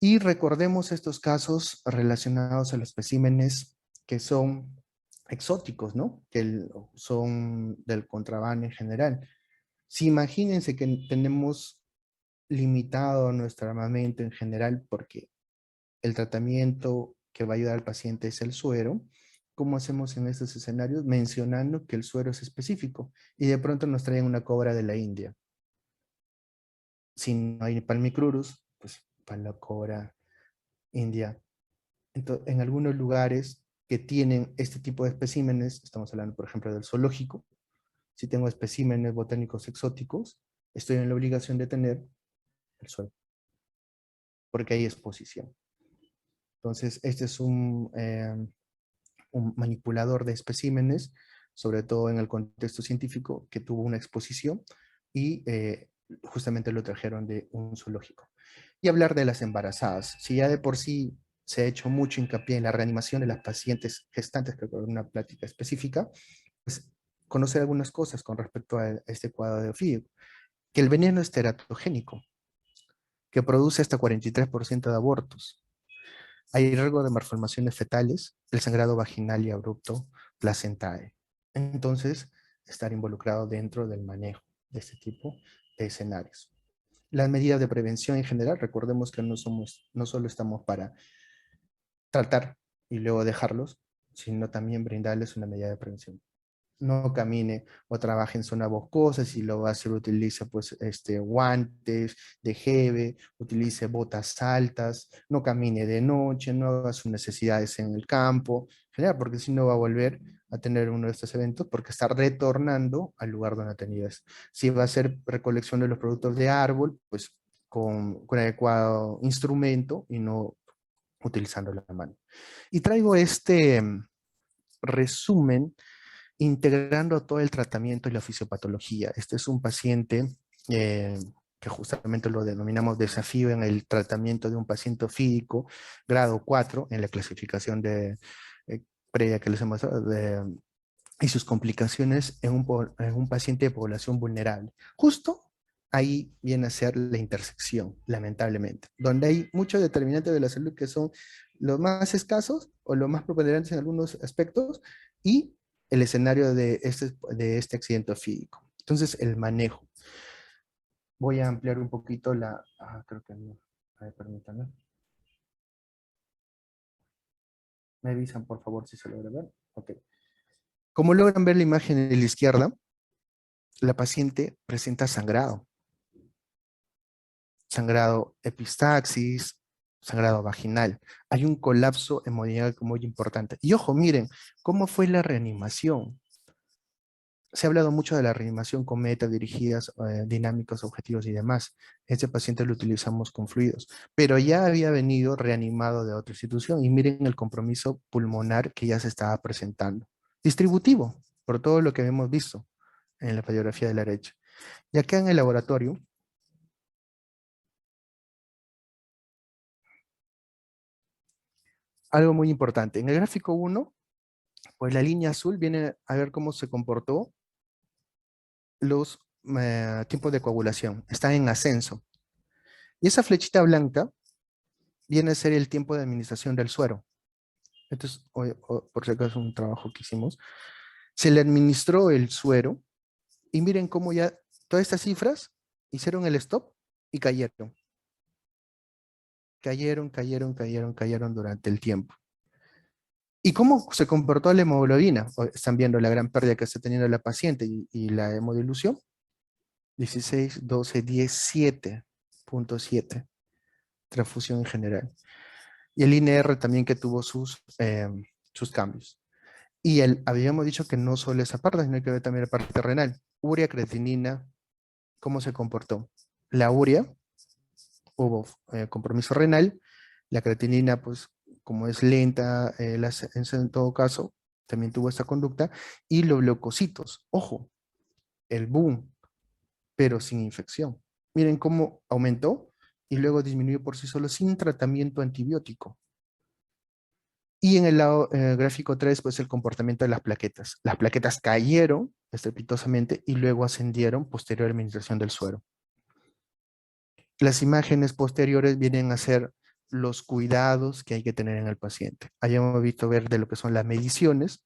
Y recordemos estos casos relacionados a los especímenes que son exóticos, ¿no? Son del contrabando en general. Si imagínense que tenemos limitado nuestro armamento en general porque el tratamiento que va a ayudar al paciente es el suero, ¿cómo hacemos en estos escenarios? Mencionando que el suero es específico y de pronto nos traen una cobra de la India. Si no hay palmicrurus, pues para la cobra india. Entonces, en algunos lugares que tienen este tipo de especímenes, estamos hablando por ejemplo del zoológico, si tengo especímenes botánicos exóticos, estoy en la obligación de tener el suero, porque hay exposición. Entonces, este es un manipulador de especímenes, sobre todo en el contexto científico, que tuvo una exposición y justamente lo trajeron de un zoológico. Y hablar de las embarazadas. Si ya de por sí se ha hecho mucho hincapié en la reanimación de las pacientes gestantes, que con una plática específica, pues conocer algunas cosas con respecto a este cuadro de Ophidio. Que el veneno es teratogénico, que produce hasta 43% de abortos. Hay riesgo de malformaciones fetales, el sangrado vaginal y abrupto placentae. Entonces, estar involucrado dentro del manejo de este tipo de escenarios. Las medidas de prevención en general, recordemos que no solo estamos para tratar y luego dejarlos, sino también brindarles una medida de prevención. No camine o trabaje en zona boscosa, si lo va a hacer utilice pues guantes de jeve, utilice botas altas, no camine de noche, no haga sus necesidades en el campo, general, porque si no va a volver a tener uno de estos eventos porque está retornando al lugar donde ha tenido eso. Si va a hacer recolección de los productos de árbol, pues con adecuado instrumento y no utilizando la mano. Y traigo este resumen integrando todo el tratamiento y la fisiopatología. Este es un paciente eh, que justamente lo denominamos desafío en el tratamiento de un paciente ofídico, grado 4, en la clasificación previa que les hemos dado, y sus complicaciones en un paciente de población vulnerable. Justo ahí viene a ser la intersección, lamentablemente, donde hay muchos determinantes de la salud que son los más escasos o los más preponderantes en algunos aspectos y el escenario de este accidente ofídico. Entonces, el manejo. Voy a ampliar un poquito creo que no. A ver, permítanme. Me avisan, por favor, si se logra ver. Ok. Como logran ver la imagen de la izquierda, la paciente presenta sangrado epistaxis, sangrado vaginal. Hay un colapso hemodinámico muy importante. Y ojo, miren, ¿cómo fue la reanimación? Se ha hablado mucho de la reanimación con metas dirigidas, dinámicos, objetivos y demás. Este paciente lo utilizamos con fluidos, pero ya había venido reanimado de otra institución y miren el compromiso pulmonar que ya se estaba presentando. Distributivo, por todo lo que hemos visto en la radiografía de la derecha. Y acá en el laboratorio, algo muy importante. En el gráfico 1, pues la línea azul viene a ver cómo se comportó los tiempos de coagulación. Están en ascenso. Y esa flechita blanca viene a ser el tiempo de administración del suero. Entonces, por si acaso, un trabajo que hicimos. Se le administró el suero y miren cómo ya todas estas cifras hicieron el stop y cayeron. Cayeron durante el tiempo. ¿Y cómo se comportó la hemoglobina? Están viendo la gran pérdida que está teniendo la paciente y la hemodilución. 16, 12, 10, 7.7. Transfusión en general. Y el INR también que tuvo sus cambios. Y habíamos dicho que no solo esa parte, sino que también la parte renal. Urea, creatinina, ¿cómo se comportó? La urea, hubo compromiso renal. La creatinina, pues, como es lenta, en todo caso, también tuvo esta conducta. Y los leucocitos, ojo, el boom, pero sin infección. Miren cómo aumentó y luego disminuyó por sí solo sin tratamiento antibiótico. Y en el lado gráfico 3, pues el comportamiento de las plaquetas. Las plaquetas cayeron estrepitosamente y luego ascendieron posterior a la administración del suero. Las imágenes posteriores vienen a ser los cuidados que hay que tener en el paciente. Ahí hemos visto ver de lo que son las mediciones.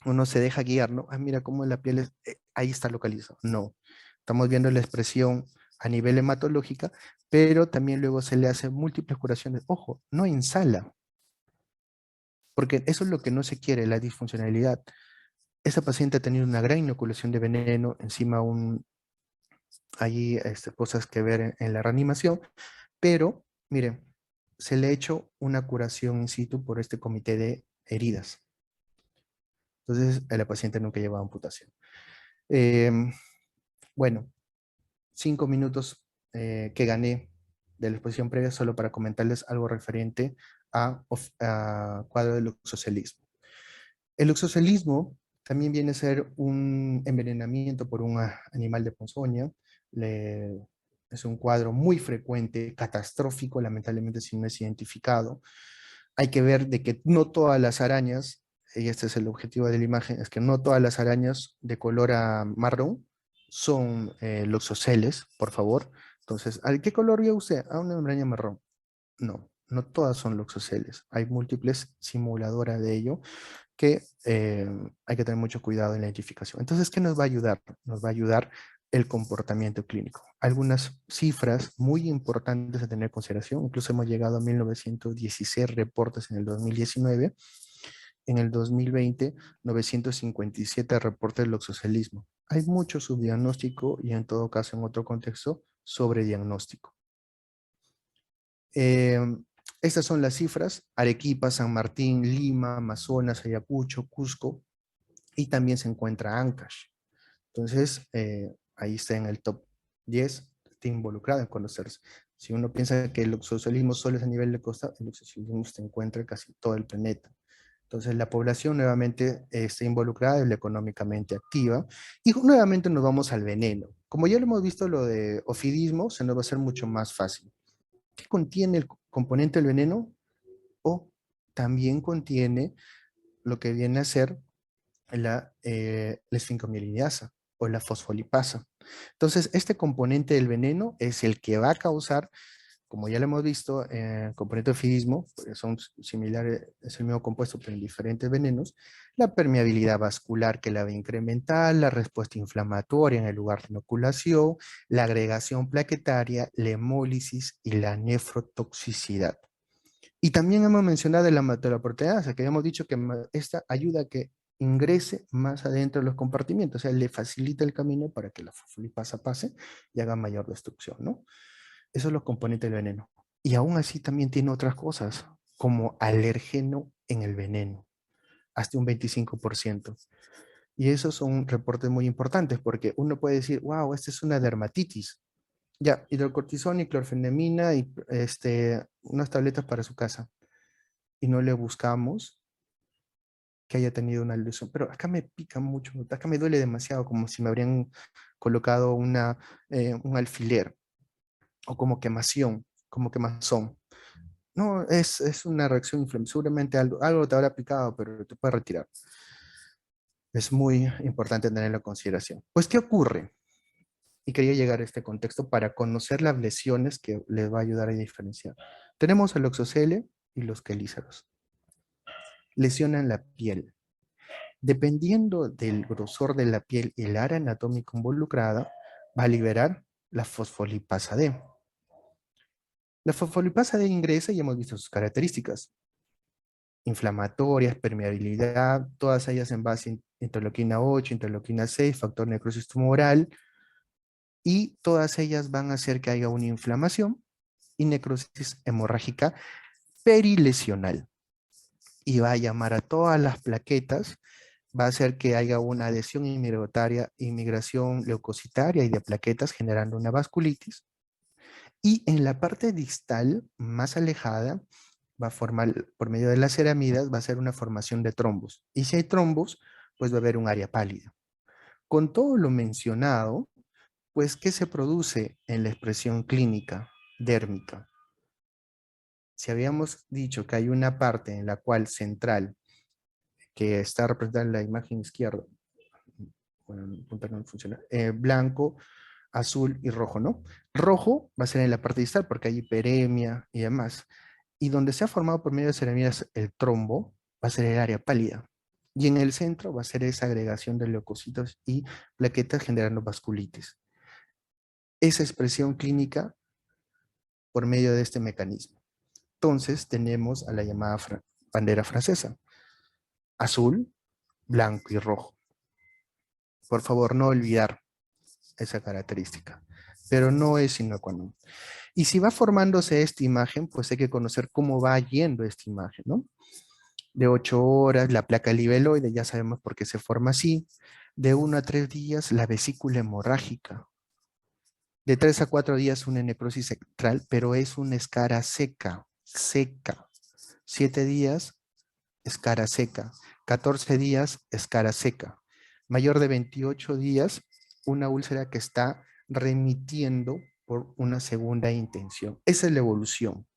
Uno se deja guiar, ¿no? Ah, mira cómo la piel es, ahí está localizado. No, estamos viendo la expresión a nivel hematológica, pero también luego se le hace múltiples curaciones. Ojo, no en sala, porque eso es lo que no se quiere, la disfuncionalidad. Esa paciente ha tenido una gran inoculación de veneno, encima hay cosas que ver en la reanimación, pero miren, se le ha hecho una curación in situ por este comité de heridas. Entonces, la paciente nunca lleva amputación. Bueno, 5 minutos que gané de la exposición previa solo para comentarles algo referente a cuadro del luxocelismo. El luxocelismo también viene a ser un envenenamiento por un animal de ponzoña. Es un cuadro muy frecuente, catastrófico, lamentablemente si no es identificado. Hay que ver de que no todas las arañas, y este es el objetivo de la imagen, es que no todas las arañas de color marrón son luxoceles, por favor. Entonces, ¿a qué color vio usted? A una araña marrón. No, no todas son luxoceles. Hay múltiples simuladoras de ello que hay que tener mucho cuidado en la identificación. Entonces, ¿qué nos va a ayudar? Nos va a ayudar el comportamiento clínico. Algunas cifras muy importantes a tener en consideración, incluso hemos llegado a 1916 reportes en el 2019, en el 2020, 957 reportes de loxocelismo. Hay mucho subdiagnóstico y en todo caso, en otro contexto, sobrediagnóstico. Eh, Estas son las cifras: Arequipa, San Martín, Lima, Amazonas, Ayacucho, Cusco, y también se encuentra Ancash. Entonces, ahí está en el top 10, está involucrado en conocerse. Si uno piensa que el luxosocialismo solo es a nivel de costa, el luxosocialismo se encuentra en casi todo el planeta. Entonces, la población nuevamente está involucrada y la económicamente activa. Y nuevamente nos vamos al veneno. Como ya lo hemos visto, lo de ofidismo se nos va a hacer mucho más fácil. ¿Qué contiene el componente del veneno? O también contiene lo que viene a ser la esfincomieliniasa o la fosfolipasa. Entonces, este componente del veneno es el que va a causar, como ya lo hemos visto, componente de ofidismo, porque son similares, es el mismo compuesto, pero en diferentes venenos, la permeabilidad vascular que la va a incrementar, la respuesta inflamatoria en el lugar de inoculación, la agregación plaquetaria, la hemólisis y la nefrotoxicidad. Y también hemos mencionado la hematoproteasa, que habíamos dicho que esta ayuda a que ingrese más adentro de los compartimientos, o sea, le facilita el camino para que la fosfolipasa pase y haga mayor destrucción, ¿no? Esos son los componentes del veneno. Y aún así también tiene otras cosas, como alérgeno en el veneno, hasta un 25%. Y esos son reportes muy importantes, porque uno puede decir, wow, esta es una dermatitis. Ya, hidrocortisona y clorfenemina y unas tabletas para su casa. Y no le buscamos que haya tenido una lesión. Pero acá me pica mucho, acá me duele demasiado, como si me habrían colocado un alfiler, o como quemación, como quemazón. No, es una reacción inflamatoria. Seguramente algo te habrá picado, pero te puede retirar. Es muy importante tenerlo en consideración. Pues, ¿qué ocurre? Y quería llegar a este contexto para conocer las lesiones que les va a ayudar a diferenciar. Tenemos el oxocele y los quelíceros. Lesionan la piel. Dependiendo del grosor de la piel y el área anatómica involucrada, va a liberar la fosfolipasa D. La fosfolipasa D ingresa y hemos visto sus características: inflamatorias, permeabilidad, todas ellas en base a interleuquina 8, interleuquina 6, factor necrosis tumoral, y todas ellas van a hacer que haya una inflamación y necrosis hemorrágica perilesional. Y va a llamar a todas las plaquetas, va a hacer que haya una adhesión inmigración leucocitaria y de plaquetas, generando una vasculitis. Y en la parte distal, más alejada, va a formar, por medio de las ceramidas, va a ser una formación de trombos. Y si hay trombos, pues va a haber un área pálida. Con todo lo mencionado, pues, ¿qué se produce en la expresión clínica dérmica? Si habíamos dicho que hay una parte en la cual central, que está representada en la imagen izquierda, bueno, el punto no funciona, blanco, azul y rojo, ¿no? Rojo va a ser en la parte distal porque hay hiperemia y demás. Y donde se ha formado por medio de ceramidas el trombo, va a ser el área pálida. Y en el centro va a ser esa agregación de leucocitos y plaquetas generando vasculitis. Esa expresión clínica por medio de este mecanismo. Entonces tenemos a la llamada bandera francesa. Azul, blanco y rojo. Por favor, no olvidar esa característica. Pero no es sino cuando. Y si va formándose esta imagen, pues hay que conocer cómo va yendo esta imagen, ¿no? De 8 horas, la placa libeloide, ya sabemos por qué se forma así. De 1 a 3 días, la vesícula hemorrágica. De 3 a 4 días, una necrosis central, pero es una escara seca, seca. 7 días, escara seca. 14 días, escara seca. Mayor de 28 días, una úlcera que está remitiendo por una segunda intención. Esa es la evolución.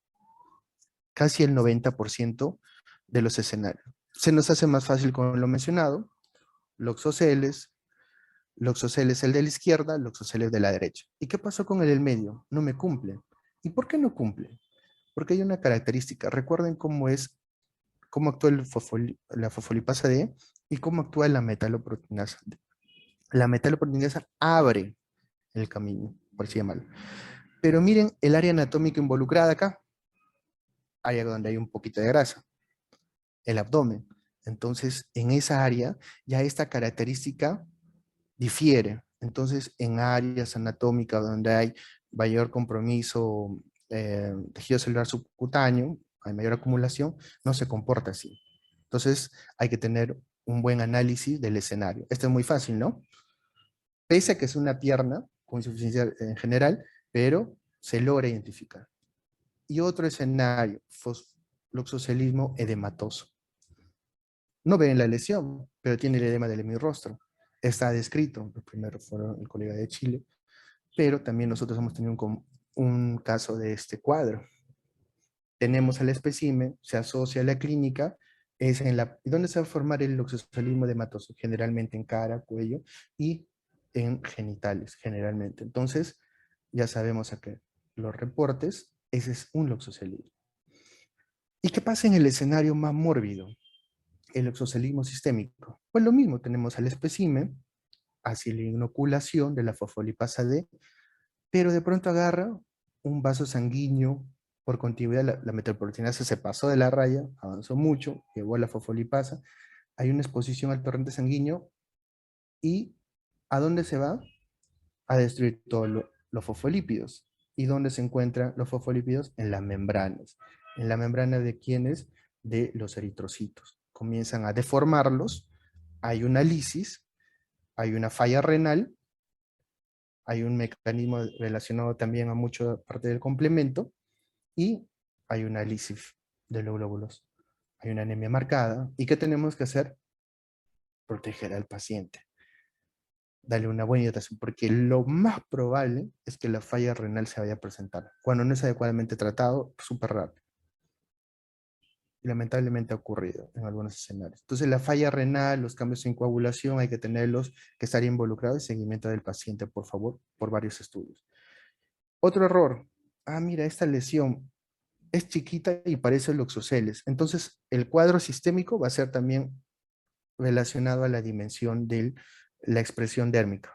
Casi el 90% de los escenarios. Se nos hace más fácil con lo mencionado, loxoceles el de la izquierda, loxoceles de la derecha. ¿Y qué pasó con el del medio? No me cumple. ¿Y por qué no cumple? Porque hay una característica. Recuerden cómo actúa la fosfolipasa D y cómo actúa la metaloproteinasa. La metaloproteinasa abre el camino, por así llamarlo. Pero miren el área anatómica involucrada acá, área donde hay un poquito de grasa, el abdomen. Entonces, en esa área ya esta característica difiere. Entonces, en áreas anatómicas donde hay mayor compromiso, tejido celular subcutáneo, hay mayor acumulación, no se comporta así. Entonces, hay que tener un buen análisis del escenario. Esto es muy fácil, ¿no? Pese a que es una pierna con insuficiencia en general, pero se logra identificar. Y otro escenario, loxocelismo edematoso. No ven la lesión, pero tiene el edema del hemirrostro. Está descrito, los primeros fueron el colega de Chile, pero también nosotros hemos tenido un caso de este cuadro. Tenemos el espécimen, se asocia a la clínica, es en la, ¿dónde se va a formar el loxocelismo edematoso? Generalmente en cara, cuello y en genitales, generalmente. Entonces, ya sabemos acá los reportes, ese es un loxocelismo. ¿Y qué pasa en el escenario más mórbido? El exocelismo sistémico. Pues lo mismo, tenemos al espécimen, hacia la inoculación de la fosfolipasa D, pero de pronto agarra un vaso sanguíneo por continuidad, la metroproteinasa se pasó de la raya, avanzó mucho, llevó a la fosfolipasa, hay una exposición al torrente sanguíneo y ¿a dónde se va? A destruir todos los fosfolípidos. ¿Y dónde se encuentran los fosfolípidos? En las membranas. ¿En la membrana de quiénes? De los eritrocitos. Comienzan a deformarlos, hay una lisis, hay una falla renal, hay un mecanismo relacionado también a mucha parte del complemento y hay una lisis de los glóbulos. Hay una anemia marcada. ¿Y qué tenemos que hacer? Proteger al paciente. Darle una buena hidratación, porque lo más probable es que la falla renal se vaya a presentar. Cuando no es adecuadamente tratado, súper rápido. Y lamentablemente ha ocurrido en algunos escenarios. Entonces la falla renal, los cambios en coagulación, hay que tenerlos, que estar involucrados en seguimiento del paciente, por favor, por varios estudios. Otro error. Ah, mira, esta lesión es chiquita y parece loxoceles. Entonces el cuadro sistémico va a ser también relacionado a la dimensión de la expresión dérmica.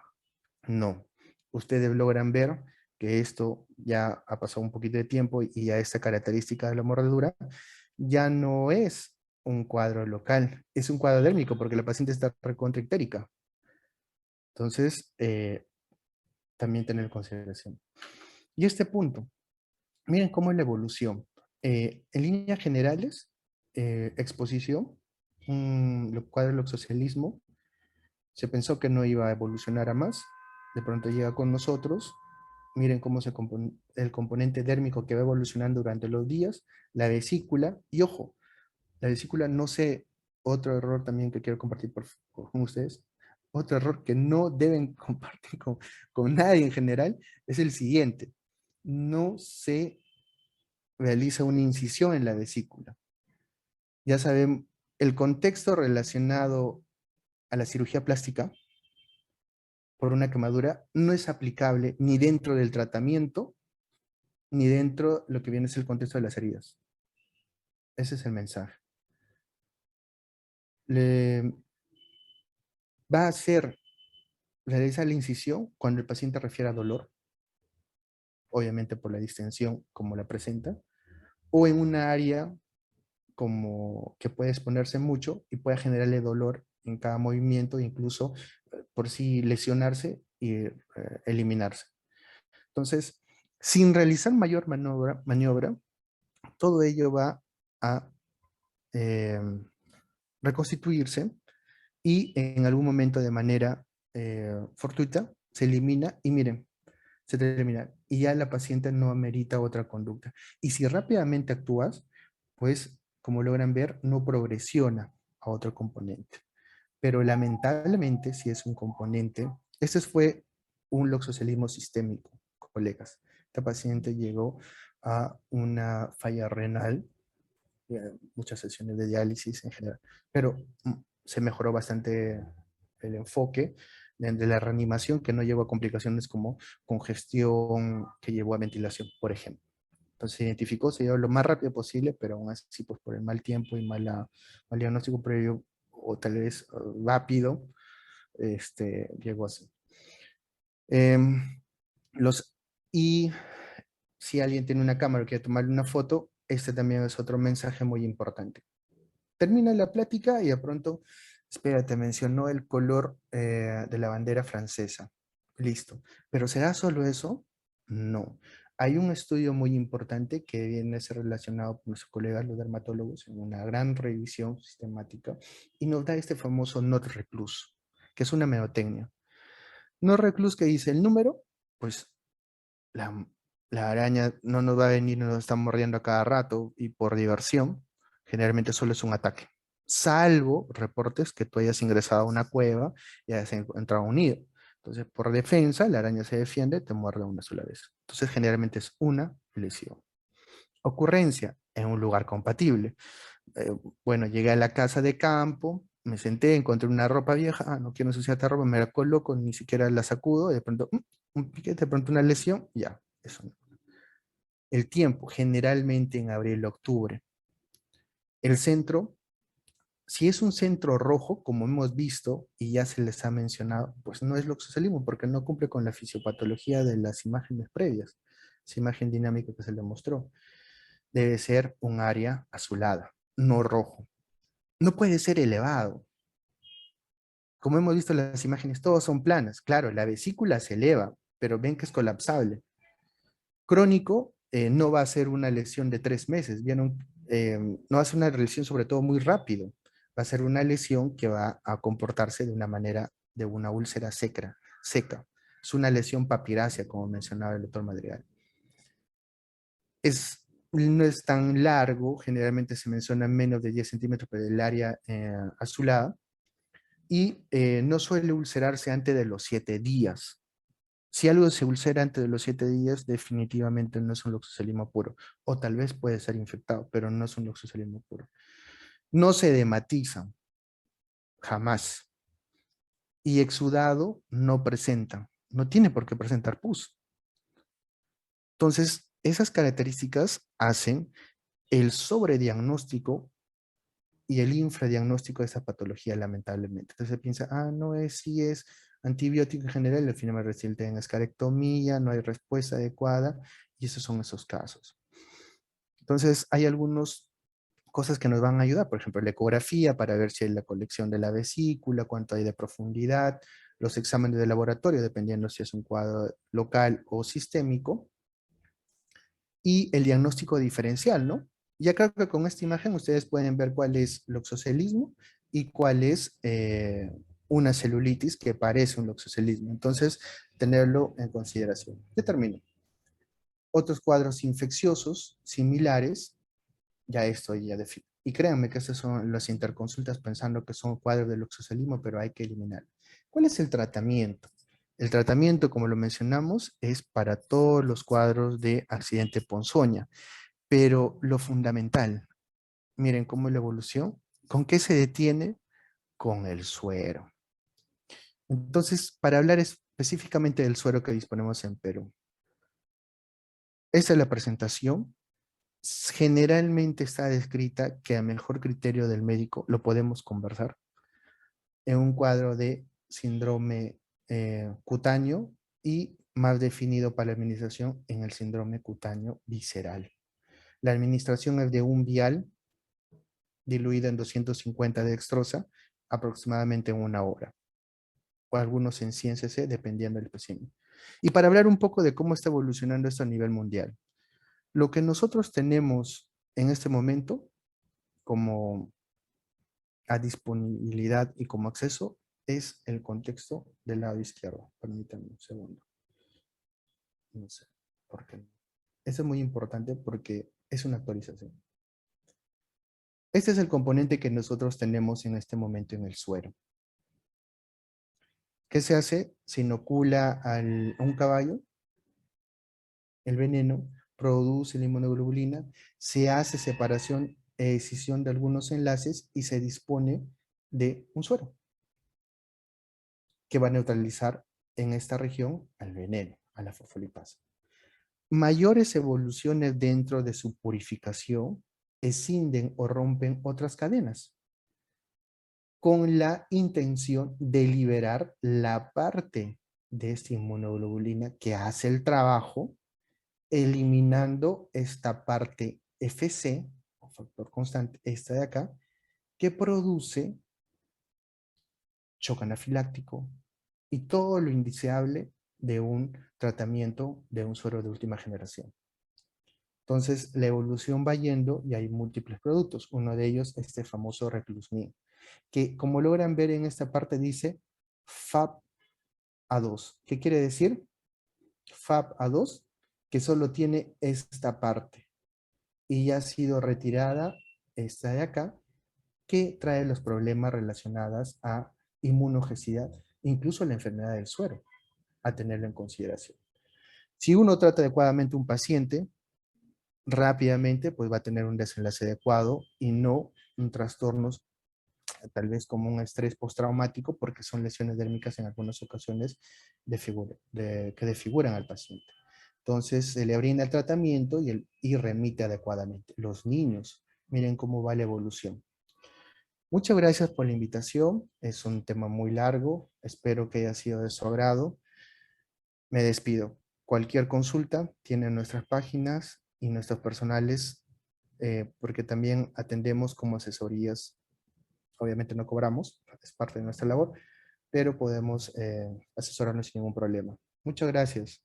No. Ustedes logran ver que esto ya ha pasado un poquito de tiempo y ya esta característica de la mordedura ya no es un cuadro local, es un cuadro dérmico porque la paciente está recontraictérica. Entonces, también tener en consideración. Y este punto, miren cómo es la evolución. En líneas generales, exposición, cuadro del oxocialismo, se pensó que no iba a evolucionar a más, de pronto llega con nosotros, miren cómo se compone el componente dérmico que va evolucionando durante los días, la vesícula, y ojo, la vesícula no sé, otro error también que quiero compartir con ustedes, otro error que no deben compartir con nadie en general, es el siguiente, no se realiza una incisión en la vesícula. Ya saben, el contexto relacionado a la cirugía plástica por una quemadura no es aplicable ni dentro del tratamiento, ni dentro de lo que viene es el contexto de las heridas. Ese es el mensaje. Le va a hacer, realizar la incisión cuando el paciente refiere a dolor, obviamente por la distensión como la presenta, o en una área como que puede exponerse mucho y puede generarle dolor en cada movimiento, incluso por sí lesionarse y eliminarse. Entonces, sin realizar mayor maniobra, todo ello va a eh, reconstituirse y en algún momento de manera fortuita se elimina y miren, se termina y ya la paciente no amerita otra conducta. Y si rápidamente actúas, pues como logran ver, no progresiona a otro componente. Pero lamentablemente, si es un componente, este fue un loxocelismo sistémico, colegas. Esta paciente llegó a una falla renal, muchas sesiones de diálisis en general, pero se mejoró bastante el enfoque de la reanimación, que no llevó a complicaciones como congestión, que llevó a ventilación, por ejemplo. Entonces se identificó, se llevó lo más rápido posible, pero aún así, pues por el mal tiempo y mal diagnóstico previo, o tal vez rápido, llegó así. Los, y si alguien tiene una cámara y quiere tomarle una foto, este también es otro mensaje muy importante. Termina la plática y de pronto, espérate, mencionó el color de la bandera francesa. Listo. ¿Pero será solo eso? No. Hay un estudio muy importante que viene a ser relacionado con nuestros colegas los dermatólogos en una gran revisión sistemática y nos da este famoso not reclus, que es una meotecnia. Not reclus que dice el número, pues la, la araña no nos va a venir, nos está mordiendo a cada rato y por diversión, generalmente solo es un ataque. Salvo reportes que tú hayas ingresado a una cueva y hayas entrado a un nido. Entonces, por defensa, la araña se defiende, te muerde una sola vez. Entonces, generalmente es una lesión. Ocurrencia en un lugar compatible. Eh, bueno, llegué a la casa de campo, me senté, encontré una ropa vieja, no quiero ensuciar esta ropa, me la coloco, ni siquiera la sacudo, de pronto, un piquete, de pronto una lesión, ya, eso no. El tiempo, generalmente en abril, octubre. El centro, si es un centro rojo, como hemos visto y ya se les ha mencionado, pues no es loxocelismo porque no cumple con la fisiopatología de las imágenes previas, esa imagen dinámica que se le mostró. Debe ser un área azulada, no rojo. No puede ser elevado. Como hemos visto en las imágenes, todos son planas. Claro, la vesícula se eleva, pero ven que es colapsable. Crónico no va a ser una lesión de 3 meses, no va a ser una lesión sobre todo muy rápido, va a ser una lesión que va a comportarse de una manera de una úlcera seca. Es una lesión papirácea, como mencionaba el doctor Madrigal. No es tan largo, generalmente se menciona menos de 10 centímetros, pero el área azulada, y no suele ulcerarse antes de los 7 días. Si algo se ulcera antes de los 7 días, definitivamente no es un loxocelismo puro. O tal vez puede ser infectado, pero no es un loxocelismo puro. No se dematizan, jamás. Y exudado no presenta. No tiene por qué presentar pus. Entonces, esas características hacen el sobrediagnóstico y el infradiagnóstico de esa patología, lamentablemente. Entonces se piensa, no es, si es antibiótico en general, al final me resulta en escarectomía, no hay respuesta adecuada, y esos son esos casos. Entonces hay algunas cosas que nos van a ayudar, por ejemplo, la ecografía para ver si hay la colección de la vesícula, cuánto hay de profundidad, los exámenes de laboratorio, dependiendo si es un cuadro local o sistémico, y el diagnóstico diferencial, ¿no? Ya creo que con esta imagen ustedes pueden ver cuál es loxocelismo y cuál es una celulitis que parece un loxocelismo. Entonces, tenerlo en consideración. Ya termino. Otros cuadros infecciosos similares, ya estoy ya definido. Y créanme que estas son las interconsultas pensando que son cuadros de loxocelismo, pero hay que eliminar. ¿Cuál es el tratamiento? El tratamiento, como lo mencionamos, es para todos los cuadros de accidente ponzoña. Pero lo fundamental, miren cómo es la evolución, ¿con qué se detiene? Con el suero. Entonces, para hablar específicamente del suero que disponemos en Perú, esa es la presentación. Generalmente está descrita que a mejor criterio del médico lo podemos conversar en un cuadro de síndrome cutáneo y más definido para la administración en el síndrome cutáneo visceral. La administración es de un vial diluida en 250 de dextrosa aproximadamente en 1 hora, o algunos en 100 cc dependiendo del paciente. Y para hablar un poco de cómo está evolucionando esto a nivel mundial, lo que nosotros tenemos en este momento como a disponibilidad y como acceso es el contexto del lado izquierdo. Permítanme un segundo. No sé por qué. Eso es muy importante porque es una actualización. Este es el componente que nosotros tenemos en este momento en el suero. ¿Qué se hace? Se inocula a un caballo el veneno, produce la inmunoglobulina, se hace separación e escisión de algunos enlaces y se dispone de un suero que va a neutralizar en esta región al veneno, a la fosfolipasa. Mayores evoluciones dentro de su purificación escinden o rompen otras cadenas con la intención de liberar la parte de esta inmunoglobulina que hace el trabajo, eliminando esta parte FC, o factor constante, esta de acá, que produce shock anafiláctico y todo lo indeseable de un tratamiento de un suero de última generación. Entonces, la evolución va yendo y hay múltiples productos. Uno de ellos, este famoso Reclusmin, que como logran ver en esta parte dice FAP-A2. ¿Qué quiere decir? FAP-A2, que solo tiene esta parte y ya ha sido retirada esta de acá, que trae los problemas relacionados a inmunogenicidad, incluso la enfermedad del suero, a tenerlo en consideración. Si uno trata adecuadamente a un paciente, rápidamente pues va a tener un desenlace adecuado y no un trastornos tal vez como un estrés postraumático, porque son lesiones dérmicas en algunas ocasiones que desfiguran al paciente. Entonces se le brinda el tratamiento y remite adecuadamente. Los niños, miren cómo va la evolución. Muchas gracias por la invitación. Es un tema muy largo. Espero que haya sido de su agrado. Me despido. Cualquier consulta tiene nuestras páginas y nuestros personales, porque también atendemos como asesorías. Obviamente no cobramos, es parte de nuestra labor, pero podemos asesorarnos sin ningún problema. Muchas gracias.